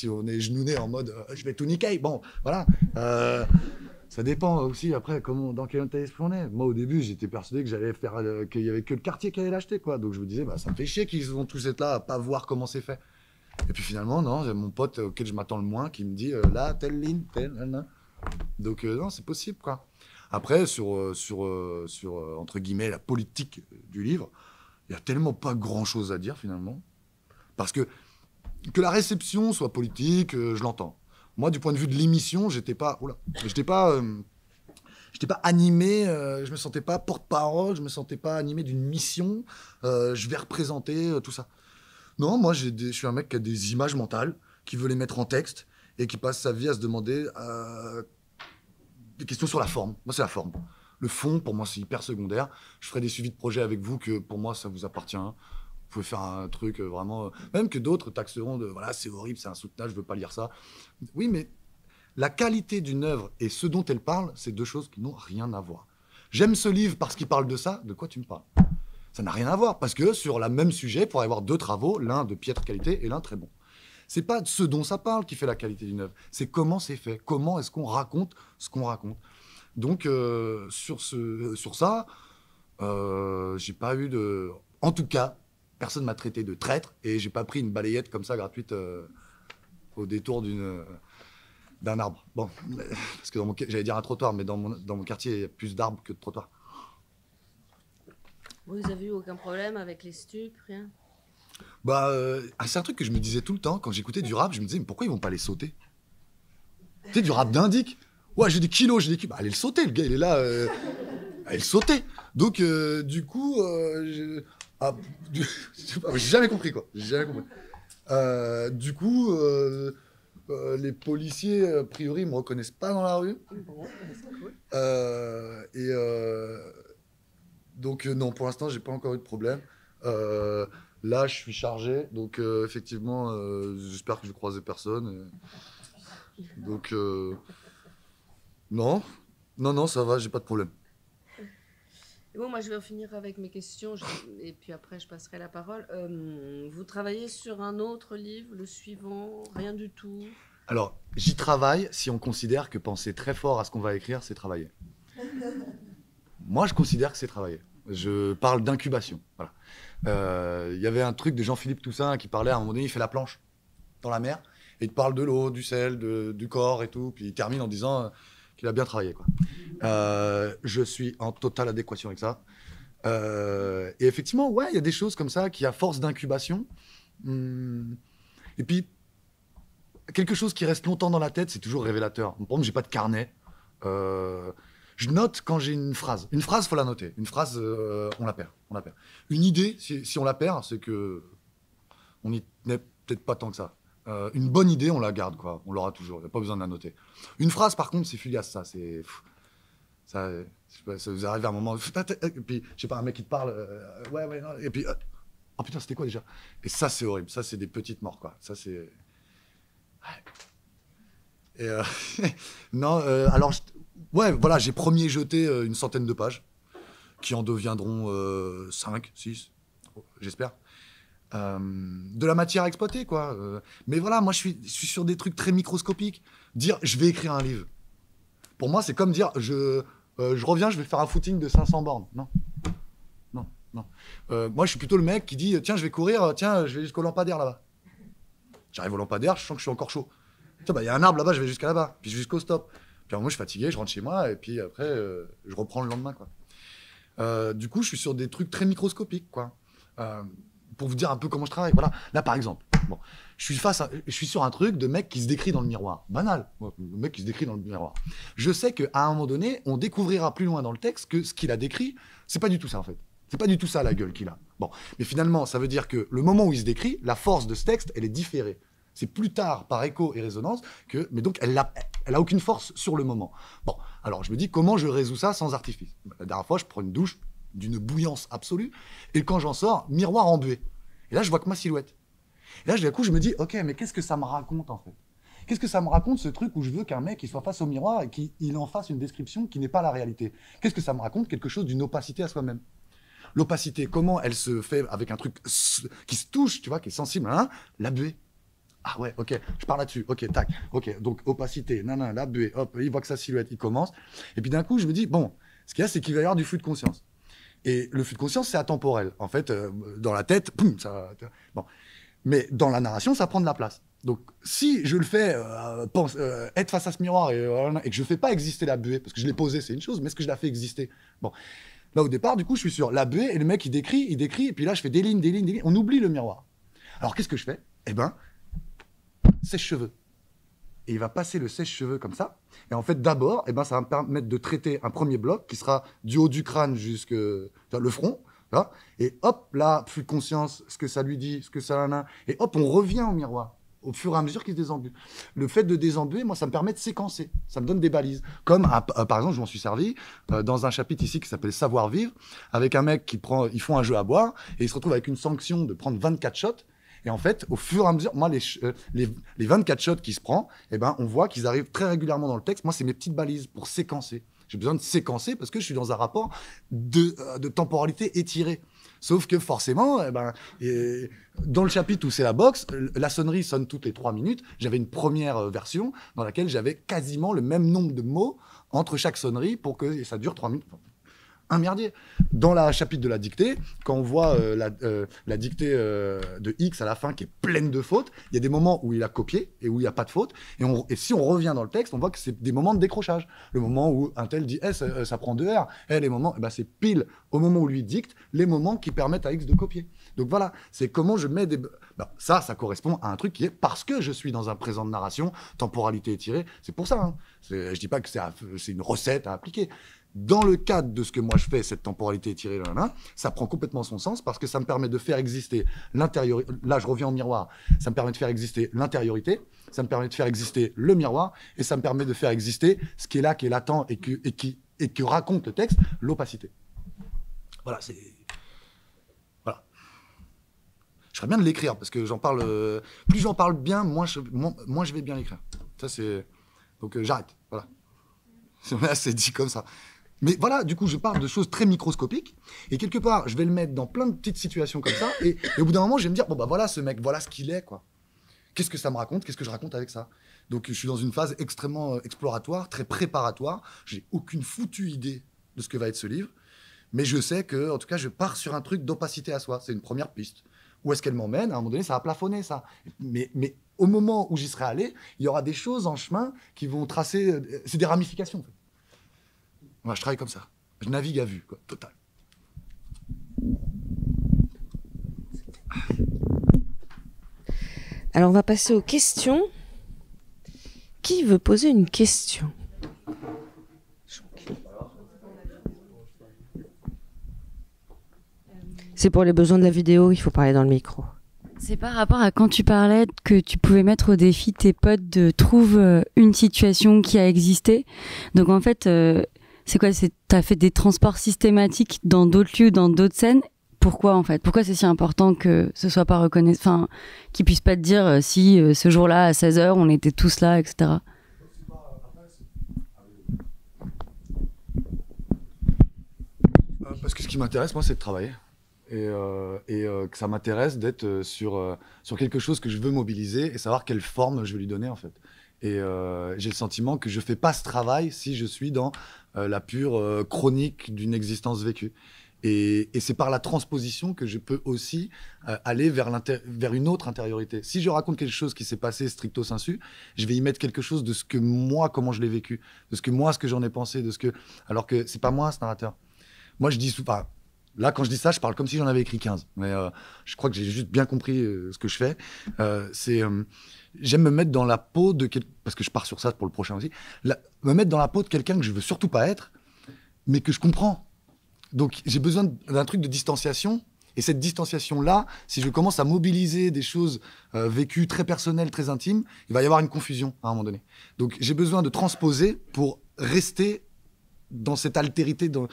on est genouné en mode je vais tout niquer, bon voilà, ça dépend aussi après dans quel état d'esprit on est. Moi au début j'étais persuadé que j'allais faire qu'il y avait que le quartier qui allait l'acheter, quoi, donc je me disais ça me fait chier qu'ils vont tous être là à pas voir comment c'est fait, et puis finalement non, j'ai mon pote auquel je m'attends le moins qui me dit là telle ligne telle nan. Donc non, c'est possible, quoi. Après sur entre guillemets la politique du livre, il n'y a tellement pas grand-chose à dire, finalement. Parce que la réception soit politique, je l'entends. Moi, du point de vue de l'émission, j'étais pas animé, je me sentais pas porte-parole, je me sentais pas animé d'une mission, je vais représenter tout ça. Non, moi, je suis un mec qui a des images mentales, qui veut les mettre en texte, et qui passe sa vie à se demander des questions sur la forme. Moi, c'est la forme. Le fond, pour moi, c'est hyper secondaire. Je ferai des suivis de projet avec vous que, pour moi, ça vous appartient. Vous pouvez faire un truc vraiment... même que d'autres taxeront de « voilà, c'est horrible, c'est insoutenable, je veux pas lire ça ». Oui, mais la qualité d'une œuvre et ce dont elle parle, c'est deux choses qui n'ont rien à voir. J'aime ce livre parce qu'il parle de ça. De quoi tu me parles? Ça n'a rien à voir, parce que sur le même sujet, il pourrait y avoir deux travaux, l'un de piètre qualité et l'un très bon. C'est pas ce dont ça parle qui fait la qualité d'une œuvre, c'est comment c'est fait, comment est-ce qu'on raconte ce qu'on raconte. Donc, sur ça, j'ai pas eu de... En tout cas, personne m'a traité de traître et j'ai pas pris une balayette comme ça gratuite au détour d'un arbre. Bon, parce que j'allais dire un trottoir, mais dans mon quartier, il y a plus d'arbres que de trottoirs. Vous avez eu aucun problème avec les stupes, rien? C'est un truc que je me disais tout le temps quand j'écoutais du rap. Je me disais, mais pourquoi ils vont pas les sauter? Tu sais, du rap d'indique. Ouais, j'ai des kilos. Allez le sauter, le gars, il est là. Allez le sauter. Donc, du coup, j'ai jamais compris, quoi. J'ai jamais compris. Du coup, les policiers, a priori, me reconnaissent pas dans la rue. Bon, c'est cool. Donc, non, pour l'instant, j'ai pas encore eu de problème. Là, je suis chargé. Donc, effectivement, j'espère que je vais croiser personne. Donc... Non, non, ça va, j'ai pas de problème. Et bon, moi, je vais en finir avec mes questions et puis après, je passerai la parole. Vous travaillez sur un autre livre, le suivant, rien du tout? Alors, j'y travaille si on considère que penser très fort à ce qu'on va écrire, c'est travailler. Moi, je considère que c'est travailler. Je parle d'incubation. Voilà. Il y avait un truc de Jean-Philippe Toussaint qui parlait à un moment donné, il fait la planche dans la mer, et il te parle de l'eau, du sel, du corps et tout, puis il termine en disant qu'il a bien travaillé, quoi. Je suis en totale adéquation avec ça. Et effectivement, ouais, il y a des choses comme ça qui, à force d'incubation, et puis quelque chose qui reste longtemps dans la tête, c'est toujours révélateur. Par exemple, j'ai pas de carnet. Je note quand j'ai une phrase. Une phrase, faut la noter. Une phrase, on la perd. On la perd. Une idée, si on la perd, c'est que on n'y n'est peut-être pas tant que ça. Une bonne idée, on la garde, quoi. On l'aura toujours. Il n'y a pas besoin de la noter. Une phrase, par contre, c'est fugace, ça. C'est ça. Ça vous arrive à un moment. Et puis, je sais pas, un mec qui te parle. Ouais, non, et puis, oh putain, c'était quoi déjà? Et ça, c'est horrible. Ça, c'est des petites morts, quoi. Ça, c'est. Et non, alors, ouais, voilà, j'ai premier jeté une centaine de pages, qui en deviendront 5, 6, j'espère. De la matière à exploiter, quoi. Mais voilà, moi, je suis sur des trucs très microscopiques. Dire, je vais écrire un livre. Pour moi, c'est comme dire, je reviens, je vais faire un footing de 500 bornes. Non, non, non. Moi, je suis plutôt le mec qui dit, tiens, je vais courir, tiens, je vais jusqu'au lampadaire, là-bas. J'arrive au lampadaire, je sens que je suis encore chaud. Tiens, bah, y a un arbre là-bas, je vais jusqu'à là-bas, puis jusqu'au stop. Puis moi, je suis fatigué, je rentre chez moi, et puis après, je reprends le lendemain, quoi. Du coup, je suis sur des trucs très microscopiques, quoi. Pour vous dire un peu comment je travaille. Voilà. Là, par exemple, bon, je suis sur un truc de mec qui se décrit dans le miroir. Banal. Le mec qui se décrit dans le miroir. Je sais qu'à un moment donné, on découvrira plus loin dans le texte que ce qu'il a décrit, c'est pas du tout ça, en fait. C'est pas du tout ça, la gueule qu'il a. Bon. Mais finalement, ça veut dire que le moment où il se décrit, la force de ce texte, elle est différée. C'est plus tard, par écho et résonance, mais donc elle a aucune force sur le moment. Bon, alors je me dis, comment je résous ça sans artifice? La dernière fois, je prends une douche d'une bouillance absolue, et quand j'en sors, miroir embué. Et là, je vois que ma silhouette. Et là, d'un coup, je me dis, ok, mais qu'est-ce que ça me raconte, en fait? Qu'est-ce que ça me raconte, ce truc où je veux qu'un mec il soit face au miroir et qu'il en fasse une description qui n'est pas la réalité? Qu'est-ce que ça me raconte? Quelque chose d'une opacité à soi-même. L'opacité, comment elle se fait avec un truc qui se touche, tu vois, qui est sensible, hein? La buée. Ah ouais, ok, je pars là-dessus, ok, tac, ok, donc opacité, la buée, hop, il voit que sa silhouette, il commence. Et puis d'un coup, je me dis, bon, ce qu'il y a, c'est qu'il va y avoir du flux de conscience. Et le flux de conscience, c'est atemporel. En fait, dans la tête, poum, ça. Bon. Mais dans la narration, ça prend de la place. Donc, si je le fais être face à ce miroir et que je ne fais pas exister la buée, parce que je l'ai posée, c'est une chose, mais est-ce que je la fais exister? Bon. Là, au départ, du coup, je suis sur la buée et le mec, il décrit, et puis là, je fais des lignes, des lignes, des lignes. On oublie le miroir. Alors, qu'est-ce que je fais? Eh ben, sèche-cheveux. Et il va passer le sèche-cheveux comme ça. Et en fait, d'abord, eh ben, ça va me permettre de traiter un premier bloc qui sera du haut du crâne jusqu'à le front. Là, et hop, là, plus de conscience, ce que ça lui dit, ce que ça en a. Et hop, on revient au miroir, au fur et à mesure qu'il se désembue. Le fait de désembuer, moi, ça me permet de séquencer. Ça me donne des balises. Comme, par exemple, je m'en suis servi dans un chapitre ici qui s'appelle Savoir-vivre, avec un mec ils font un jeu à boire, et il se retrouve avec une sanction de prendre 24 shots. Et en fait, au fur et à mesure, moi, les 24 shots qu'il se prend, eh ben, on voit qu'ils arrivent très régulièrement dans le texte. Moi, c'est mes petites balises pour séquencer. J'ai besoin de séquencer parce que je suis dans un rapport de temporalité étirée. Sauf que forcément, dans le chapitre où c'est la boxe, la sonnerie sonne toutes les 3 minutes. J'avais une première version dans laquelle j'avais quasiment le même nombre de mots entre chaque sonnerie pour que ça dure 3 minutes. Un merdier. Dans la chapitre de la dictée, quand on voit la dictée de X à la fin qui est pleine de fautes, il y a des moments où il a copié et où il n'y a pas de faute. Et si on revient dans le texte, on voit que c'est des moments de décrochage. Le moment où un tel dit ça prend 2 R. Les moments, c'est pile au moment où lui dicte les moments qui permettent à X de copier. Donc voilà, c'est comment je mets des. Ça correspond à un truc qui est parce que je suis dans un présent de narration, temporalité étirée. C'est pour ça. Hein. Je dis pas que c'est une recette à appliquer. Dans le cadre de ce que moi je fais, cette temporalité étirée, ça prend complètement son sens parce que ça me permet de faire exister l'intériorité. Là, je reviens au miroir. Ça me permet de faire exister l'intériorité, ça me permet de faire exister le miroir et ça me permet de faire exister ce qui est là, qui est latent et que raconte le texte, l'opacité. Voilà, c'est. Voilà. Je ferais bien de l'écrire parce que j'en parle. Plus j'en parle bien, moins je vais bien l'écrire. Ça, c'est. Donc, j'arrête. Voilà. C'est dit comme ça. Mais voilà, du coup, je parle de choses très microscopiques. Et quelque part, je vais le mettre dans plein de petites situations comme ça. Et au bout d'un moment, je vais me dire, bon, bah voilà, ce mec, voilà ce qu'il est, quoi. Qu'est-ce que ça me raconte? Qu'est-ce que je raconte avec ça? Donc, je suis dans une phase extrêmement exploratoire, très préparatoire. J'ai aucune foutue idée de ce que va être ce livre. Mais je sais que, en tout cas, je pars sur un truc d'opacité à soi. C'est une première piste. Où est-ce qu'elle m'emmène? À un moment donné, ça va plafonner, ça. Mais au moment où j'y serai allé, il y aura des choses en chemin qui vont tracer... C'est des ramifications, en fait. Moi, je travaille comme ça. Je navigue à vue, quoi, total. Alors, on va passer aux questions. Qui veut poser une question? C'est pour les besoins de la vidéo, il faut parler dans le micro. C'est par rapport à quand tu parlais que tu pouvais mettre au défi tes potes de trouver une situation qui a existé. Donc en fait, c'est quoi? T'as fait des transports systématiques dans d'autres lieux, dans d'autres scènes. Pourquoi en fait? Pourquoi c'est si important que ce soit pas reconnu, enfin, qu'ils puissent pas te dire si ce jour-là à 16h on était tous là, etc. Parce que ce qui m'intéresse, moi, c'est de travailler. Et que ça m'intéresse d'être sur quelque chose que je veux mobiliser et savoir quelle forme je vais lui donner, en fait. Et j'ai le sentiment que je fais pas ce travail si je suis dans la pure chronique d'une existence vécue. Et c'est par la transposition que je peux aussi aller vers une autre intériorité. Si je raconte quelque chose qui s'est passé stricto sensu, je vais y mettre quelque chose de ce que moi, comment je l'ai vécu, de ce que moi, ce que j'en ai pensé, alors que c'est pas moi, ce narrateur. Moi, je dis souvent... Là, quand je dis ça, je parle comme si j'en avais écrit 15. Mais je crois que j'ai juste bien compris ce que je fais. J'aime me mettre dans la peau de quelqu'un, parce que je pars sur ça pour le prochain aussi, me mettre dans la peau de quelqu'un que je veux surtout pas être, mais que je comprends. Donc, j'ai besoin d'un truc de distanciation. Et cette distanciation-là, si je commence à mobiliser des choses vécues très personnelles, très intimes, il va y avoir une confusion à un moment donné. Donc, j'ai besoin de transposer pour rester dans cette altérité du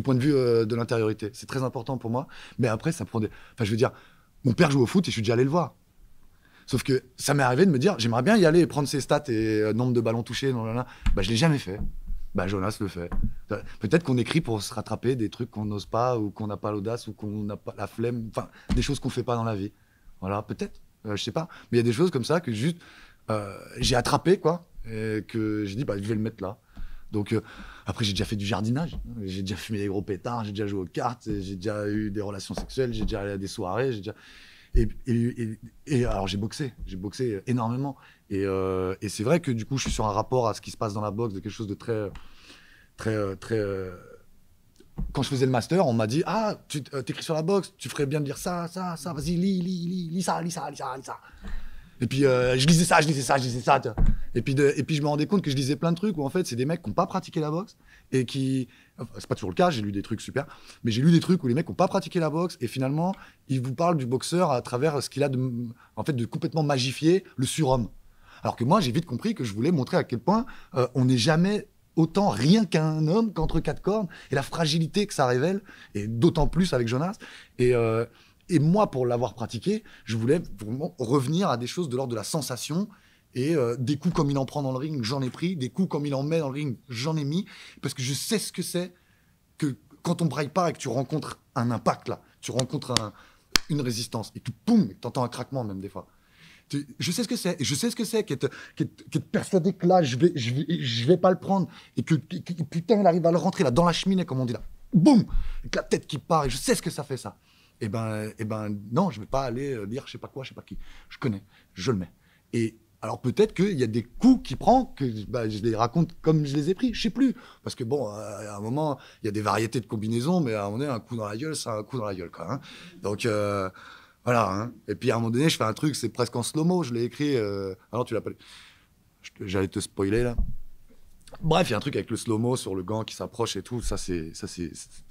point de vue de l'intériorité. C'est très important pour moi. Mais après, ça prend des... Enfin, je veux dire, mon père joue au foot et je suis déjà allé le voir. Sauf que ça m'est arrivé de me dire, j'aimerais bien y aller et prendre ses stats et nombre de ballons touchés. Bah, je l'ai jamais fait. Bah, Jonas le fait. Peut-être qu'on écrit pour se rattraper des trucs qu'on n'ose pas ou qu'on n'a pas l'audace ou qu'on n'a pas la flemme. Enfin, des choses qu'on fait pas dans la vie. Voilà, peut-être. Je sais pas. Mais il y a des choses comme ça que juste j'ai attrapé, quoi. Et que j'ai dit, bah, je vais le mettre là. Donc, après, j'ai déjà fait du jardinage. J'ai déjà fumé des gros pétards, j'ai déjà joué aux cartes, j'ai déjà eu des relations sexuelles, j'ai déjà allé à des soirées, j'ai déjà... Et alors, j'ai boxé énormément. Et c'est vrai que du coup, je suis sur un rapport à ce qui se passe dans la boxe, de quelque chose de très... Quand je faisais le master, on m'a dit, ah, tu t'écris sur la boxe, tu ferais bien de lire ça, vas-y, lis ça. Et puis je lisais ça. Et puis je me rendais compte que je lisais plein de trucs où en fait c'est des mecs qui n'ont pas pratiqué la boxe et qui... Enfin, c'est pas toujours le cas, j'ai lu des trucs super, mais j'ai lu des trucs où les mecs n'ont pas pratiqué la boxe et finalement ils vous parlent du boxeur à travers ce qu'il a de complètement magifier le surhomme. Alors que moi j'ai vite compris que je voulais montrer à quel point on n'est jamais autant rien qu'un homme qu'entre quatre cornes et la fragilité que ça révèle, et d'autant plus avec Jonas. Et moi, pour l'avoir pratiqué, je voulais vraiment revenir à des choses de l'ordre de la sensation. Et des coups comme il en prend dans le ring, j'en ai pris. Des coups comme il en met dans le ring, j'en ai mis. Parce que je sais ce que c'est que quand on braille pas et que tu rencontres un impact, là, tu rencontres une résistance. Et tout, boum, t'entends un craquement même des fois. Je sais ce que c'est. Et je sais ce que c'est qu'être persuadé que là, je vais pas le prendre. Et que putain, il arrive à le rentrer là, dans la cheminée, comme on dit là. Boum, avec la tête qui part. Et je sais ce que ça fait, ça. Eh ben, non, je vais pas aller lire je sais pas quoi, je sais pas qui. Je connais, je le mets. Et alors peut-être qu'il y a des coups qu'il prend que je les raconte comme je les ai pris, je sais plus. Parce que bon, à un moment, il y a des variétés de combinaisons, mais à un moment donné, un coup dans la gueule, c'est un coup dans la gueule, quoi. Hein. Donc voilà. Hein. Et puis à un moment donné, je fais un truc, c'est presque en slow-mo, je l'ai écrit. Alors tu l'as pas lu. J'allais te spoiler là. Bref, il y a un truc avec le slow-mo sur le gant qui s'approche et tout. Ça, c'est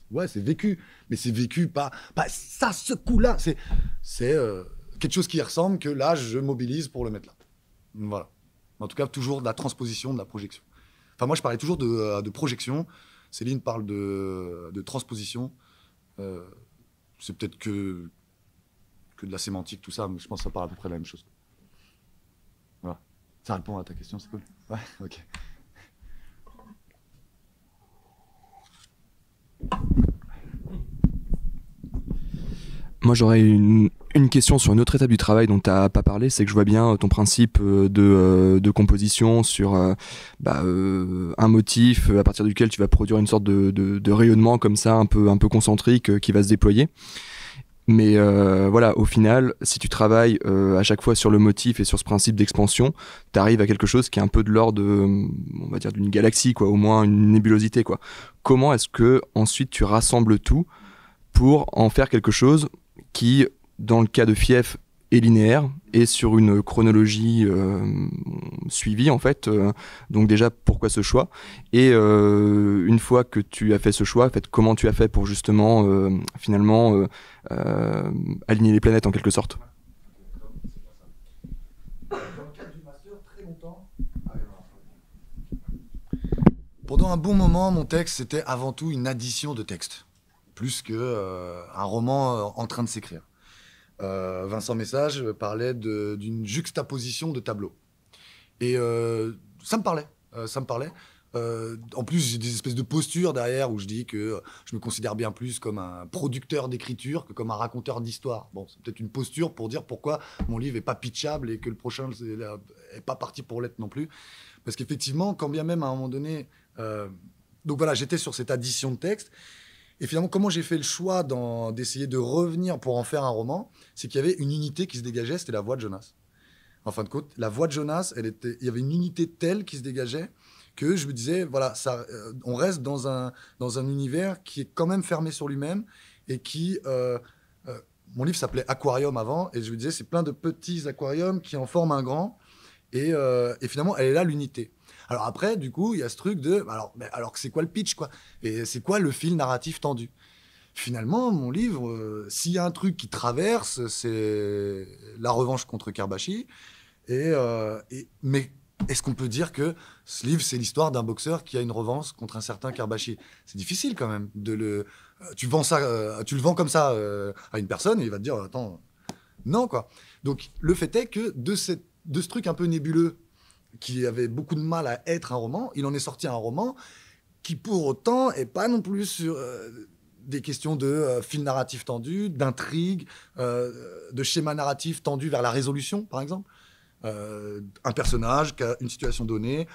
ouais, c'est vécu. Mais c'est vécu pas ça, ce coup-là. C'est quelque chose qui y ressemble que là, je mobilise pour le mettre là. Voilà. En tout cas, toujours de la transposition, de la projection. Enfin, moi, je parlais toujours de projection. Céline parle de transposition. C'est peut-être que de la sémantique, tout ça, mais je pense que ça parle à peu près de la même chose. Voilà. Ça répond à ta question, c'est cool. Ouais, ok. Moi, j'aurais une question sur une autre étape du travail dont tu n'as pas parlé, c'est que je vois bien ton principe de composition sur un motif à partir duquel tu vas produire une sorte de rayonnement comme ça, un peu concentrique qui va se déployer. Mais voilà, au final, si tu travailles à chaque fois sur le motif et sur ce principe d'expansion, tu arrives à quelque chose qui est un peu de l'ordre, on va dire, d'une galaxie, quoi, au moins une nébulosité, quoi. Comment est-ce que ensuite tu rassembles tout pour en faire quelque chose qui, dans le cas de Fief, est linéaire et sur une chronologie suivie en fait. Donc déjà, pourquoi ce choix? Et une fois que tu as fait ce choix, en fait, comment tu as fait pour justement finalement aligner les planètes en quelque sorte? Pendant un bon moment, mon texte, c'était avant tout une addition de textes, plus que un roman en train de s'écrire. Vincent Message parlait d'une juxtaposition de tableaux. Et ça me parlait. En plus, j'ai des espèces de postures derrière où je dis que je me considère bien plus comme un producteur d'écriture que comme un raconteur d'histoire. Bon, c'est peut-être une posture pour dire pourquoi mon livre n'est pas pitchable et que le prochain n'est pas parti pour l'être non plus. Parce qu'effectivement, quand bien même à un moment donné... donc voilà, j'étais sur cette addition de textes. Et finalement, comment j'ai fait le choix d'essayer de revenir pour en faire un roman, c'est qu'il y avait une unité qui se dégageait, c'était la voix de Jonas. En fin de compte, la voix de Jonas, il y avait une unité telle qui se dégageait que je me disais, voilà, on reste dans un univers qui est quand même fermé sur lui-même et qui... mon livre s'appelait Aquarium avant, et je me disais, c'est plein de petits aquariums qui en forment un grand, et finalement, elle est là, l'unité. Alors après, du coup, il y a ce truc de... Alors que c'est quoi le pitch, quoi? Et c'est quoi le fil narratif tendu? Finalement, mon livre, s'il y a un truc qui traverse, c'est la revanche contre Karbashi. Mais est-ce qu'on peut dire que ce livre, c'est l'histoire d'un boxeur qui a une revanche contre un certain Karbashi? C'est difficile quand même. Tu le vends comme ça à une personne et il va te dire, attends, non, quoi. Donc, le fait est que de ce truc un peu nébuleux, qui avait beaucoup de mal à être un roman, il en est sorti un roman qui, pour autant, n'est pas non plus sur des questions de fil narratif tendu, d'intrigue, de schéma narratif tendu vers la résolution, par exemple. Un personnage qui a une situation donnée,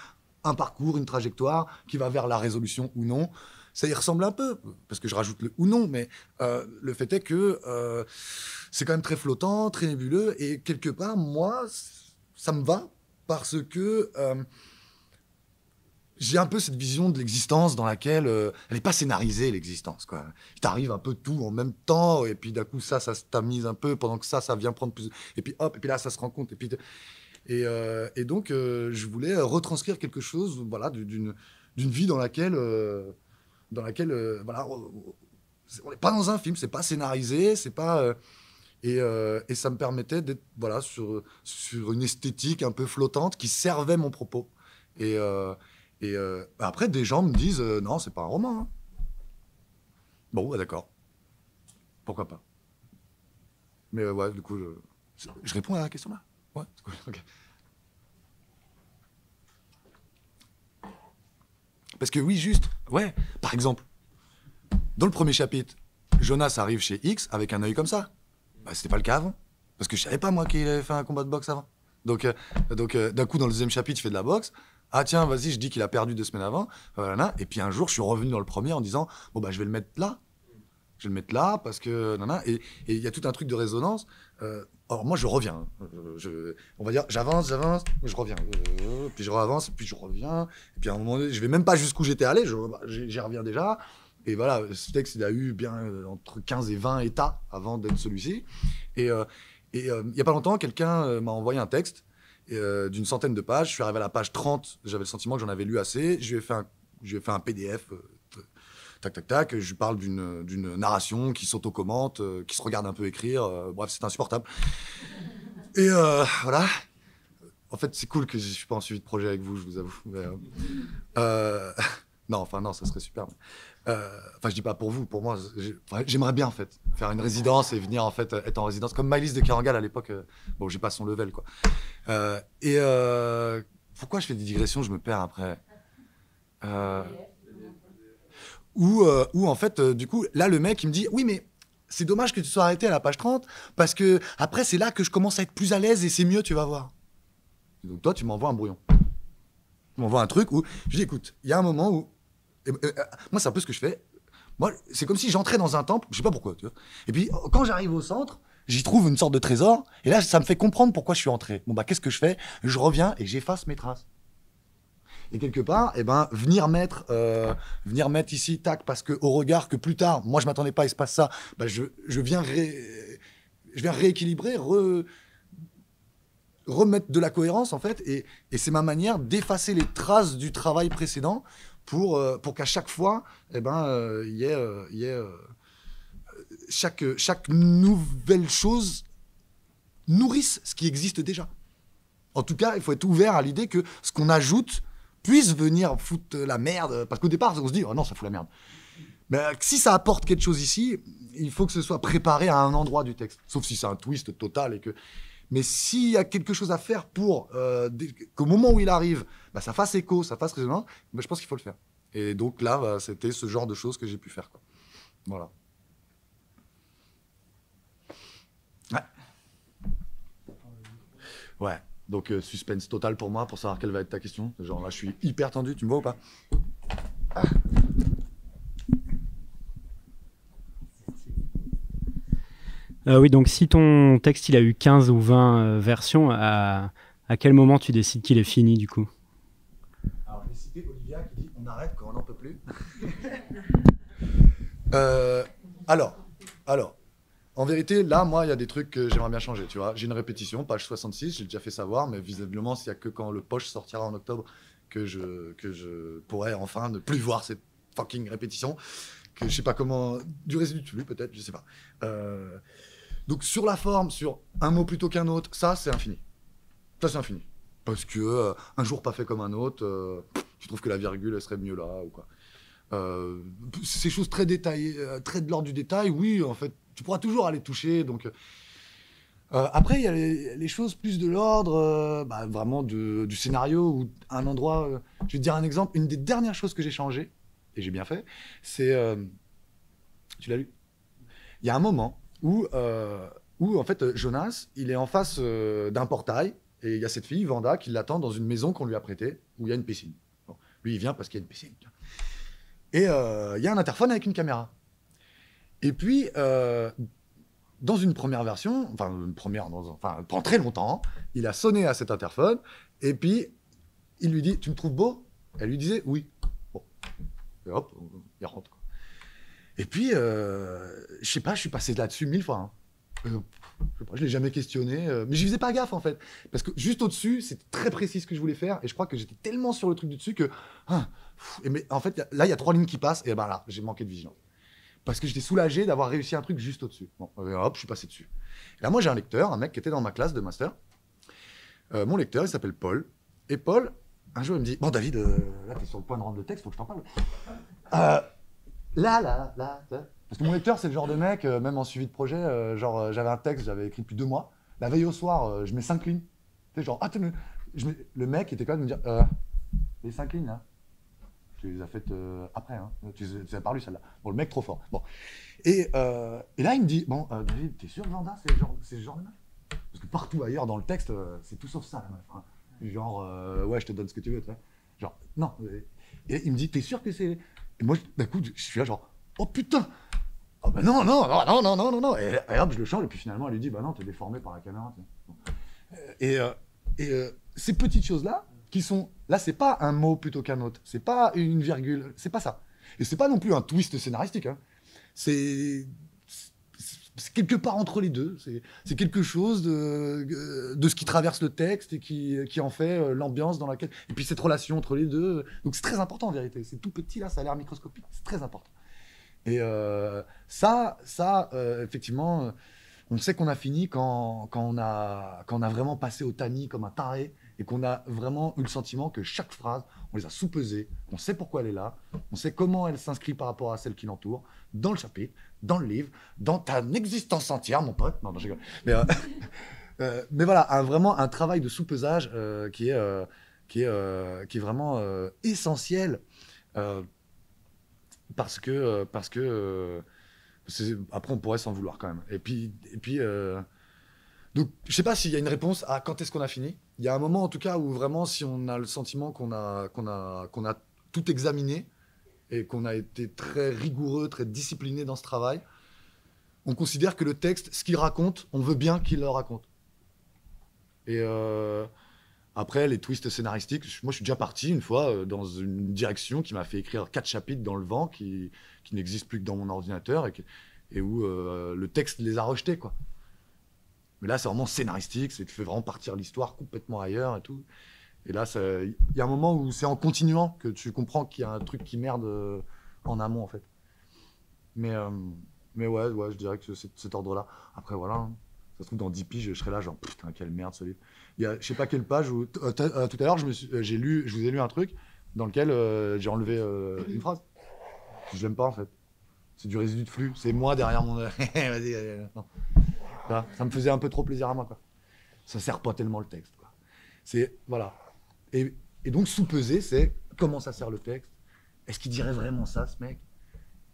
un parcours, une trajectoire, qui va vers la résolution ou non. Ça y ressemble un peu, parce que je rajoute le ou non, mais le fait est que c'est quand même très flottant, très nébuleux, et quelque part, moi, ça me va, parce que j'ai un peu cette vision de l'existence dans laquelle elle n'est pas scénarisée, l'existence, quoi. Il t'arrive un peu tout en même temps, et puis d'un coup, ça se tamise un peu, pendant que ça vient prendre plus... Et puis hop, et puis là, ça se rend compte. Et donc, je voulais retranscrire quelque chose, voilà, d'une vie dans laquelle voilà, on n'est pas dans un film, c'est pas scénarisé, c'est pas... Et ça me permettait d'être voilà, sur une esthétique un peu flottante qui servait mon propos. Et après, des gens me disent non, c'est pas un roman. Hein. Bon, bah, d'accord. Pourquoi pas? Mais ouais, du coup, je réponds à la question là. Ouais, c'est cool. Okay. Parce que oui, juste, ouais, par exemple, dans le premier chapitre, Jonas arrive chez X avec un œil comme ça. Bah, c'était pas le cas avant. Parce que je savais pas, moi, qu'il avait fait un combat de boxe avant. Donc d'un coup, dans le deuxième chapitre, il fait de la boxe. Ah tiens, vas-y, je dis qu'il a perdu 2 semaines avant. Voilà, et puis un jour, je suis revenu dans le premier en disant, bon, bah, je vais le mettre là. Je vais le mettre là parce que... Et il y a tout un truc de résonance. Alors moi, je reviens. On va dire, j'avance, je reviens. Puis je avance, puis je reviens. Et puis à un moment donné, je vais même pas jusqu'uoù j'étais allé, j'y reviens déjà. Et voilà, ce texte, il a eu bien entre 15 et 20 états avant d'être celui-ci. Et il y a pas longtemps, quelqu'un m'a envoyé un texte d'une centaine de pages. Je suis arrivé à la page 30, j'avais le sentiment que j'en avais lu assez. Je lui ai fait un PDF, tac, tac, tac. Je lui parle d'une narration qui s'auto-commente, qui se regarde un peu écrire. Bref, c'est insupportable. Et voilà. En fait, c'est cool que je ne suis pas en suivi de projet avec vous, je vous avoue. Mais, non, ça serait super. Enfin, je dis pas pour vous, pour moi. J'aimerais bien, en fait, faire une résidence et venir, en fait, être en résidence. Comme Maëlys de Kerangal à l'époque. Bon, j'ai pas son level, quoi. Pourquoi je fais des digressions? Je me perds après. Ou en fait, du coup, là, le mec, il me dit, oui, mais c'est dommage que tu sois arrêté à la page 30, parce que après, c'est là que je commence à être plus à l'aise et c'est mieux, tu vas voir. Donc toi, tu m'envoies un brouillon. Tu m'envoies un truc où je dis, écoute, il y a un moment où... moi, c'est un peu ce que je fais. Moi, c'est comme si j'entrais dans un temple, je sais pas pourquoi, tu vois. Et puis, quand j'arrive au centre, j'y trouve une sorte de trésor, et là, ça me fait comprendre pourquoi je suis entré. Bon, bah, qu'est-ce que je fais? Je reviens et j'efface mes traces. Et quelque part, eh ben, venir mettre ici, tac, parce que au regard que plus tard, moi je m'attendais pas à il se passe ça, bah, je viens rééquilibrer, remettre de la cohérence en fait, et c'est ma manière d'effacer les traces du travail précédent pour qu'à chaque fois, eh ben, y ait chaque nouvelle chose nourrisse ce qui existe déjà. En tout cas, il faut être ouvert à l'idée que ce qu'on ajoute puisse venir foutre la merde. Parce qu'au départ, on se dit, oh non, ça fout la merde. Mais si ça apporte quelque chose ici, il faut que ce soit préparé à un endroit du texte. Sauf si c'est un twist total. Mais s'il y a quelque chose à faire pour qu'au moment où il arrive, bah, ça fasse écho, ça fasse résonance, bah, je pense qu'il faut le faire. Et donc là, bah, c'était ce genre de choses que j'ai pu faire, quoi. Voilà. Ouais. Ouais. Donc, suspense total pour moi, pour savoir quelle va être ta question. Genre là, je suis hyper tendu, tu me vois ou pas? Oui, donc si ton texte il a eu 15 ou 20 versions, à quel moment tu décides qu'il est fini du coup? Alors, j'ai cité Olivia qui dit on arrête quand on n'en peut plus. Alors, en vérité, là, moi, il y a des trucs que j'aimerais bien changer, tu vois. J'ai une répétition, page 66, j'ai déjà fait savoir, mais visiblement, s'il n'y a que quand le poche sortira en octobre que je pourrais enfin ne plus voir cette fucking répétition, que je sais pas comment, du résidu de flux peut-être, je sais pas. Donc sur la forme, sur un mot plutôt qu'un autre, ça, c'est infini. Ça, c'est infini. Parce que un jour pas fait comme un autre, tu trouves que la virgule, elle serait mieux là, ou quoi. Ces choses très détaillées, très de l'ordre du détail, oui, en fait, tu pourras toujours aller toucher. Donc, après, il y a les choses plus de l'ordre, bah, vraiment du scénario ou un endroit. Je vais te dire un exemple. Une des dernières choses que j'ai changées, et j'ai bien fait, c'est. Tu l'as lu? Il y a un moment où en fait, Jonas, il est en face d'un portail et il y a cette fille, Vanda, qui l'attend dans une maison qu'on lui a prêtée où il y a une piscine. Bon, lui, il vient parce qu'il y a une piscine. Et il y a un interphone avec une caméra. Et puis, dans une première version, pendant très longtemps, il a sonné à cet interphone, et puis il lui dit « Tu me trouves beau ?» Elle lui disait « Oui. » Bon, et hop, il rentre, quoi. Et puis, je sais pas, je suis passé là-dessus 1000 fois. Hein. Je sais pas, je l'ai jamais questionné, mais j'y faisais pas gaffe en fait. Parce que juste au-dessus, c'était très précis ce que je voulais faire, et je crois que j'étais tellement sur le truc du dessus que... mais en fait, là, il y a 3 lignes qui passent, et ben là, j'ai manqué de vigilance. Parce que j'étais soulagé d'avoir réussi un truc juste au-dessus. Bon, hop, je suis passé dessus. Et là, moi, j'ai un lecteur, un mec qui était dans ma classe de master. Mon lecteur, il s'appelle Paul. Et Paul, un jour, il me dit « Bon, David, là, t'es sur le point de rendre le texte, faut que je t'en parle. Là. Parce que mon lecteur, c'est le genre de mec, même en suivi de projet, j'avais un texte, j'avais écrit depuis 2 mois. La veille au soir, je mets 5 lignes. Tu sais, genre, le mec était quand même de me dire « Les 5 lignes, là, tu les as faites après, hein. Tu les as pas lues, celle-là. » Bon, le mec, trop fort. Bon. Et là, il me dit « Bon, David, t'es sûr que Vanda, c'est le genre de meuf ?» Parce que partout ailleurs dans le texte, c'est tout sauf ça, la meuf. Hein. Genre, ouais, je te donne ce que tu veux, tu vois. Genre, non. Et il me dit « T'es sûr que c'est... » Et moi, d'un coup, je suis là, genre « Oh putain !» Oh bah non. Et hop, je le change, et puis finalement, elle lui dit « Bah non, t'es déformé par la caméra. » Et ces petites choses-là, qui sont... Là, c'est pas un mot plutôt qu'un autre. C'est pas une virgule. C'est pas ça. Et c'est pas non plus un twist scénaristique. Hein. C'est quelque part entre les deux. C'est quelque chose de ce qui traverse le texte et qui en fait l'ambiance dans laquelle... Et puis cette relation entre les deux. Donc c'est très important en vérité. C'est tout petit là, ça a l'air microscopique. C'est très important. Et ça, effectivement, on sait qu'on a fini quand on a vraiment passé au tamis comme un taré et qu'on a vraiment eu le sentiment que chaque phrase, on les a sous-pesées, on sait pourquoi elle est là, on sait comment elle s'inscrit par rapport à celle qui l'entoure, dans le chapitre, dans le livre, dans ta existence entière, mon pote. Non, je rigole. Mais voilà, vraiment un travail de sous-pesage qui est vraiment essentiel parce que Après, on pourrait s'en vouloir quand même. Et puis donc, je sais pas s'il y a une réponse à quand est-ce qu'on a fini. Il y a un moment, en tout cas, où vraiment, si on a le sentiment qu'on a tout examiné et qu'on a été très rigoureux, très discipliné dans ce travail, on considère que le texte, ce qu'il raconte, on veut bien qu'il le raconte. Et après, les twists scénaristiques, moi, je suis déjà parti une fois dans une direction qui m'a fait écrire 4 chapitres dans le vent qui n'existent plus que dans mon ordinateur et où le texte les a rejetés, quoi. Mais là, c'est vraiment scénaristique, c'est tu fais vraiment partir l'histoire complètement ailleurs et tout. Et là, il y a un moment où c'est en continuant que tu comprends qu'il y a un truc qui merde en amont, en fait. Mais ouais, je dirais que c'est cet ordre-là. Après, voilà, hein. Ça se trouve, dans 10 piges, je serai là, genre, putain, quelle merde ce livre. Il y a, je sais pas quelle page où. Tout à l'heure, je vous ai lu un truc dans lequel j'ai enlevé une phrase. Je l'aime pas, en fait. C'est du résidu de flux. C'est moi derrière mon. Vas-y, non. Ça me faisait un peu trop plaisir à moi, quoi. Ça sert pas tellement le texte, quoi. C'est. Voilà. Et donc, sous-peser, c'est comment ça sert le texte. Est-ce qu'il dirait vraiment ça, ce mec?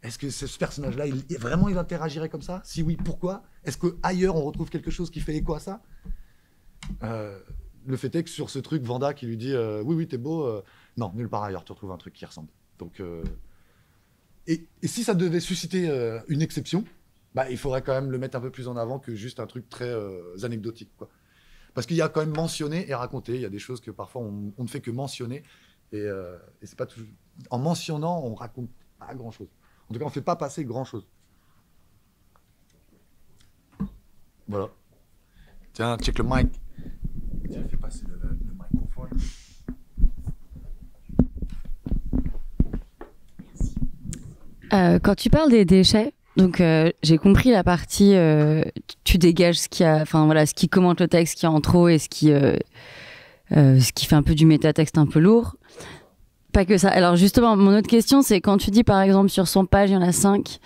Est-ce que ce personnage-là, il interagirait comme ça? Si oui, pourquoi? Est-ce qu'ailleurs, on retrouve quelque chose qui fait écho à ça? Le fait est que sur ce truc, Vanda qui lui dit oui, t'es beau. Non, nulle part ailleurs, tu retrouves un truc qui ressemble. Donc, et si ça devait susciter une exception, bah, il faudrait quand même le mettre un peu plus en avant que juste un truc très anecdotique, quoi. Parce qu'il y a quand même mentionné et raconté. Il y a des choses que parfois on ne fait que mentionner. Et c'est pas toujours... En mentionnant, on raconte pas grand-chose. En tout cas, on ne fait pas passer grand-chose. Voilà. Tiens, check le mic. Tiens, fais passer le microphone. Merci. Quand tu parles des déchets, donc j'ai compris la partie tu dégages ce qui commente le texte, ce qui est en trop et ce qui fait un peu du métatexte un peu lourd. Pas que ça. Alors justement, mon autre question, c'est quand tu dis par exemple sur 100 pages, il y en a 5,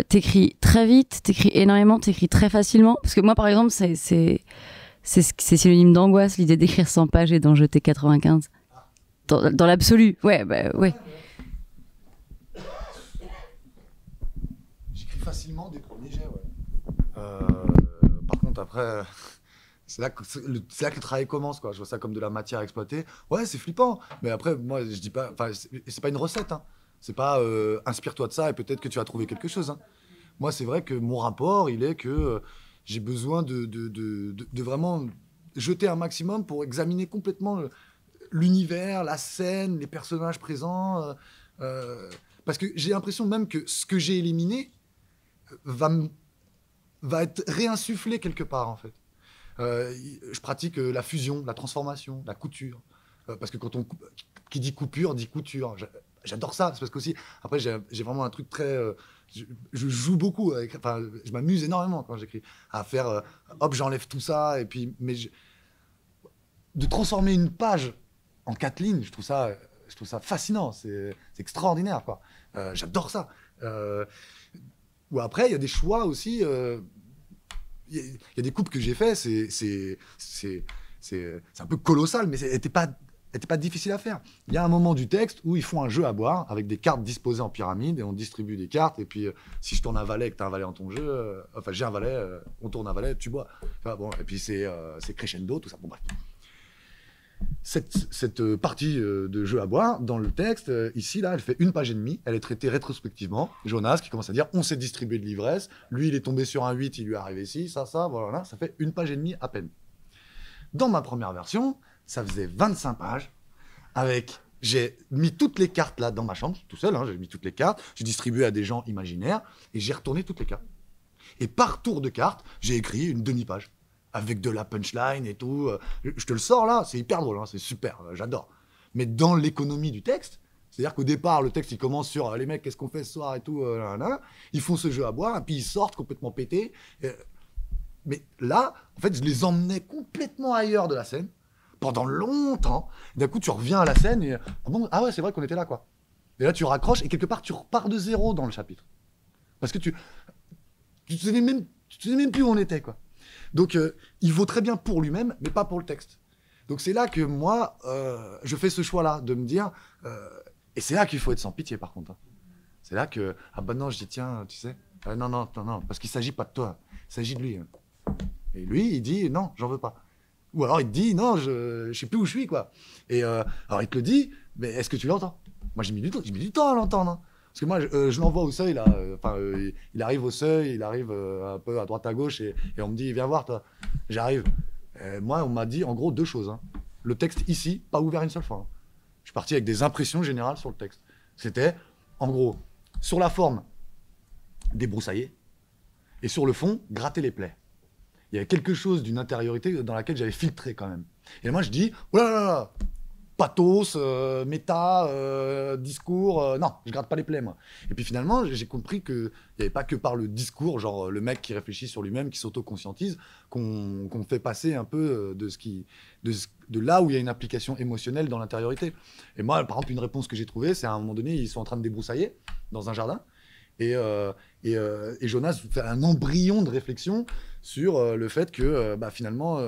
t'écris très vite, t'écris énormément, t'écris très facilement. Parce que moi par exemple, c'est synonyme d'angoisse l'idée d'écrire 100 pages et d'en jeter 95. Dans l'absolu, ouais, bah ouais. Facilement des premiers jets, ouais. Par contre, après, c'est là que le travail commence, quoi. Je vois ça comme de la matière à exploiter. Ouais, c'est flippant. Mais après, moi, je dis pas. Enfin, c'est pas une recette, hein. C'est pas inspire-toi de ça et peut-être que tu vas trouver quelque chose, hein. Moi, c'est vrai que mon rapport, il est que j'ai besoin de vraiment jeter un maximum pour examiner complètement l'univers, la scène, les personnages présents. Parce que j'ai l'impression même que ce que j'ai éliminé va être réinsufflé quelque part, en fait. Je pratique la fusion, la transformation, la couture. Parce que qui dit coupure, dit couture. J'adore ça. C'est parce qu'aussi, après, j'ai vraiment un truc très... je joue beaucoup. Je m'amuse énormément quand j'écris. À faire, hop, j'enlève tout ça. Et puis, de transformer une page en 4 lignes, je trouve ça fascinant. C'est extraordinaire, quoi. J'adore ça. Ou après, il y a des choix aussi. Il y a des coupes que j'ai fait, c'est un peu colossal, mais c'était pas difficile à faire. Il y a un moment du texte où ils font un jeu à boire avec des cartes disposées en pyramide et on distribue des cartes. Et puis, si je tourne un valet et que tu as un valet dans ton jeu, enfin, j'ai un valet, on tourne un valet, tu bois. Enfin, bon, et puis, c'est crescendo, tout ça. Bon, bref. Cette partie de jeu à boire, dans le texte, ici, là, elle fait 1 page et demie. Elle est traitée rétrospectivement. Jonas qui commence à dire on s'est distribué de l'ivresse. Lui, il est tombé sur un 8, il lui est arrivé ci, ça, voilà. Ça fait 1 page et demie à peine. Dans ma première version, ça faisait 25 pages. J'ai mis toutes les cartes là dans ma chambre, tout seul, hein, j'ai mis toutes les cartes. J'ai distribué à des gens imaginaires et j'ai retourné toutes les cartes. Et par tour de carte, j'ai écrit une demi-page. Avec de la punchline et tout. Je te le sors là, c'est hyper drôle, hein, c'est super, j'adore. Mais dans l'économie du texte, c'est-à-dire qu'au départ, le texte il commence sur les mecs, qu'est-ce qu'on fait ce soir et tout, ils font ce jeu à boire, et puis ils sortent complètement pétés. Mais là, en fait, je les emmenais complètement ailleurs de la scène, pendant longtemps. D'un coup, tu reviens à la scène et ah ouais, c'est vrai qu'on était là, quoi. Et là, tu raccroches et quelque part, tu repars de zéro dans le chapitre. Parce que tu te souvenais même plus où on était, quoi. Donc, il vaut très bien pour lui-même, mais pas pour le texte. Donc, c'est là que moi, je fais ce choix-là, de me dire... et c'est là qu'il faut être sans pitié, par contre. Hein. C'est là que... Ah bah non, je dis, tiens, tu sais... Non, non, non, non, parce qu'il s'agit pas de toi, il s'agit de lui. Et lui, il dit, non, j'en veux pas. Ou alors il te dit, non, je sais plus où je suis, quoi. Et alors il te le dit, mais est-ce que tu l'entends? Moi, j'ai mis du temps à l'entendre. Hein. Parce que moi, je l'envoie au seuil, là. Il arrive au seuil, il arrive un peu à droite, à gauche, et on me dit, viens voir, toi. J'arrive. Moi, on m'a dit, en gros, 2 choses. Hein. Le texte, ici, pas ouvert une seule fois. Hein. Je suis parti avec des impressions générales sur le texte. C'était, en gros, sur la forme, débroussailler, et sur le fond, gratter les plaies. Il y avait quelque chose d'une intériorité dans laquelle j'avais filtré quand même. Et moi, je dis, oh là là là, pathos, méta, discours, non, je gratte pas les plaies, moi. Et puis finalement, j'ai compris qu'il n'y avait pas que par le discours, genre le mec qui réfléchit sur lui-même, qui s'auto-conscientise, qu'on fait passer un peu de là où il y a une application émotionnelle dans l'intériorité. Et moi, par exemple, une réponse que j'ai trouvée, c'est à un moment donné, ils sont en train de débroussailler dans un jardin, et Jonas fait un embryon de réflexion sur le fait que finalement,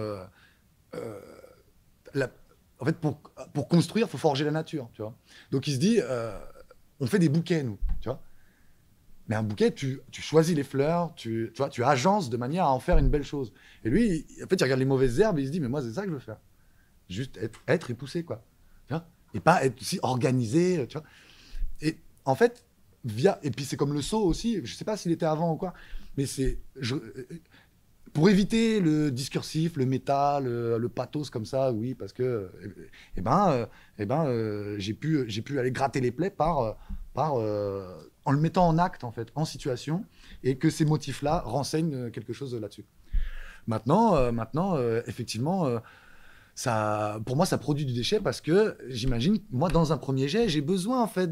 en fait, pour construire, il faut forger la nature, tu vois. Donc il se dit, on fait des bouquets, nous, tu vois. Mais un bouquet, tu choisis les fleurs, tu vois, tu agences de manière à en faire une belle chose. Et lui, en fait, il regarde les mauvaises herbes et il se dit, mais moi, c'est ça que je veux faire. Juste être et pousser, quoi. Tu vois, et pas être aussi organisé, tu vois. Et en fait, et puis c'est comme le saut aussi, je sais pas s'il était avant ou quoi, mais pour éviter le discursif, le méta, le pathos comme ça, oui, parce que j'ai pu aller gratter les plaies en le mettant en acte, en fait, en situation, et que ces motifs-là renseignent quelque chose là-dessus. Maintenant, effectivement, pour moi, ça produit du déchet parce que j'imagine, moi, dans un premier jet, j'ai besoin en fait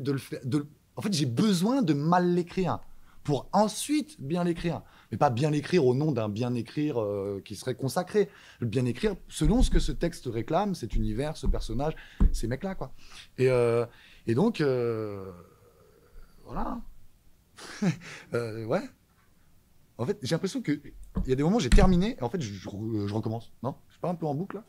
j'ai besoin de mal l'écrire pour ensuite bien l'écrire. Mais pas bien l'écrire au nom d'un bien écrire qui serait consacré. Le bien écrire selon ce que ce texte réclame, cet univers, ce personnage, ces mecs-là, quoi. Et donc, voilà. Ouais. En fait, j'ai l'impression qu'il y a des moments où j'ai terminé, et en fait, je recommence. Non? Je suis pas un peu en boucle, là?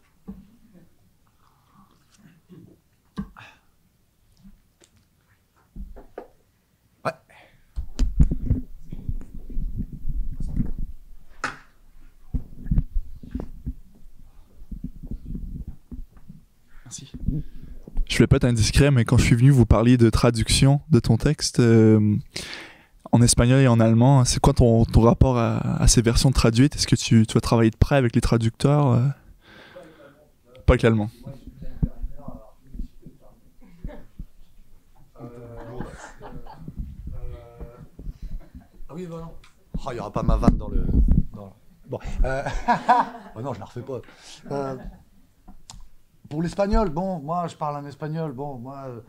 Merci. Je voulais pas être indiscret, mais quand je suis venu vous parler de traduction de ton texte en espagnol et en allemand, c'est quoi ton rapport à ces versions traduites? Est-ce que tu vas travailler de près avec les traducteurs Pas avec l'allemand. Ah oui, voilà. Oh, il n'y aura pas ma vanne dans le... Bon. Oh non, je la refais pas. Pour l'espagnol, bon, moi, je parle un espagnol. Bon, moi,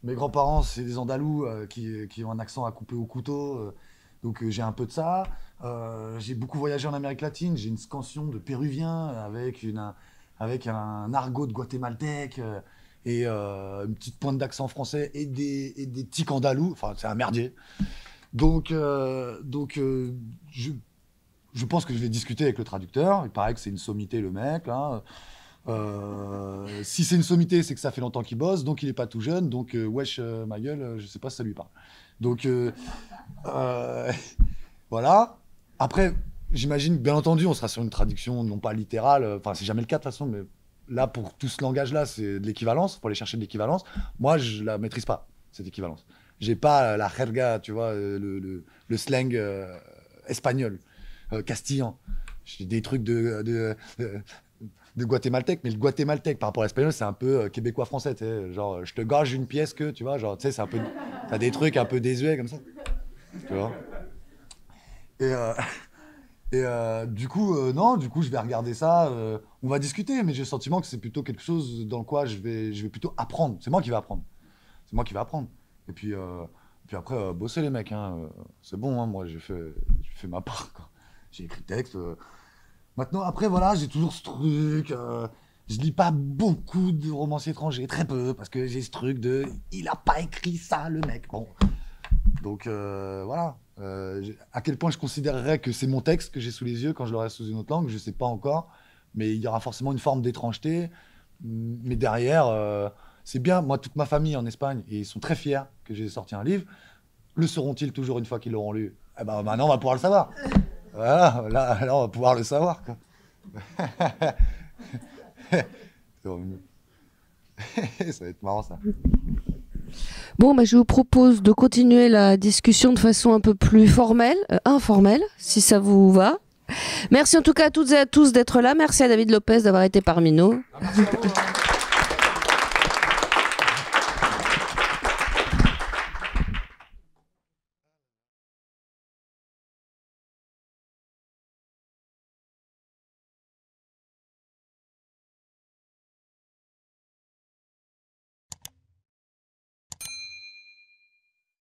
mes grands-parents, c'est des Andalous qui ont un accent à couper au couteau. Donc, j'ai un peu de ça. J'ai beaucoup voyagé en Amérique latine. J'ai une scansion de péruvien avec un argot de guatémaltèque et une petite pointe d'accent français et des tics andalous. Enfin, c'est un merdier. Donc, je pense que je vais discuter avec le traducteur. Il paraît que c'est une sommité, le mec, là. Si c'est une sommité, c'est que ça fait longtemps qu'il bosse, donc il est pas tout jeune, donc wesh ma gueule, je sais pas si ça lui parle. Donc voilà. Après, j'imagine, bien entendu, on sera sur une traduction non pas littérale, enfin c'est jamais le cas de toute façon, mais là pour tout ce langage-là, c'est de l'équivalence, faut aller chercher de l'équivalence. Moi, je la maîtrise pas, cette équivalence. J'ai pas la jerga, tu vois, le slang espagnol, castillan. J'ai des trucs de guatémaltèque, mais le guatémaltèque par rapport à l'espagnol, c'est un peu québécois-français, tu sais, genre je te gorge une pièce que, tu vois, genre, tu sais, c'est un peu, t'as des trucs un peu désuets comme ça, tu vois. Du coup, je vais regarder ça, on va discuter, mais j'ai le sentiment que c'est plutôt quelque chose dans quoi je vais plutôt apprendre. C'est moi qui vais apprendre. Et puis après, bosser les mecs, hein, c'est bon, hein, moi j'ai fait ma part, quoi. J'ai écrit le texte. Maintenant, après, voilà, j'ai toujours ce truc. Je lis pas beaucoup de romanciers étrangers, très peu, parce que j'ai ce truc de il a pas écrit ça, le mec. Bon. Donc, voilà. À quel point je considérerais que c'est mon texte que j'ai sous les yeux quand je l'aurai sous une autre langue, je sais pas encore. Mais il y aura forcément une forme d'étrangeté. Mais derrière, c'est bien. Moi, toute ma famille en Espagne, et ils sont très fiers que j'ai sorti un livre. Le seront-ils toujours une fois qu'ils l'auront lu? Eh ben, maintenant, on va pouvoir le savoir. Voilà, là, on va pouvoir le savoir. Quoi. Ça va être marrant, ça. Bon, bah, je vous propose de continuer la discussion de façon un peu plus formelle, informelle, si ça vous va. Merci en tout cas à toutes et à tous d'être là. Merci à David Lopez d'avoir été parmi nous. Merci à vous.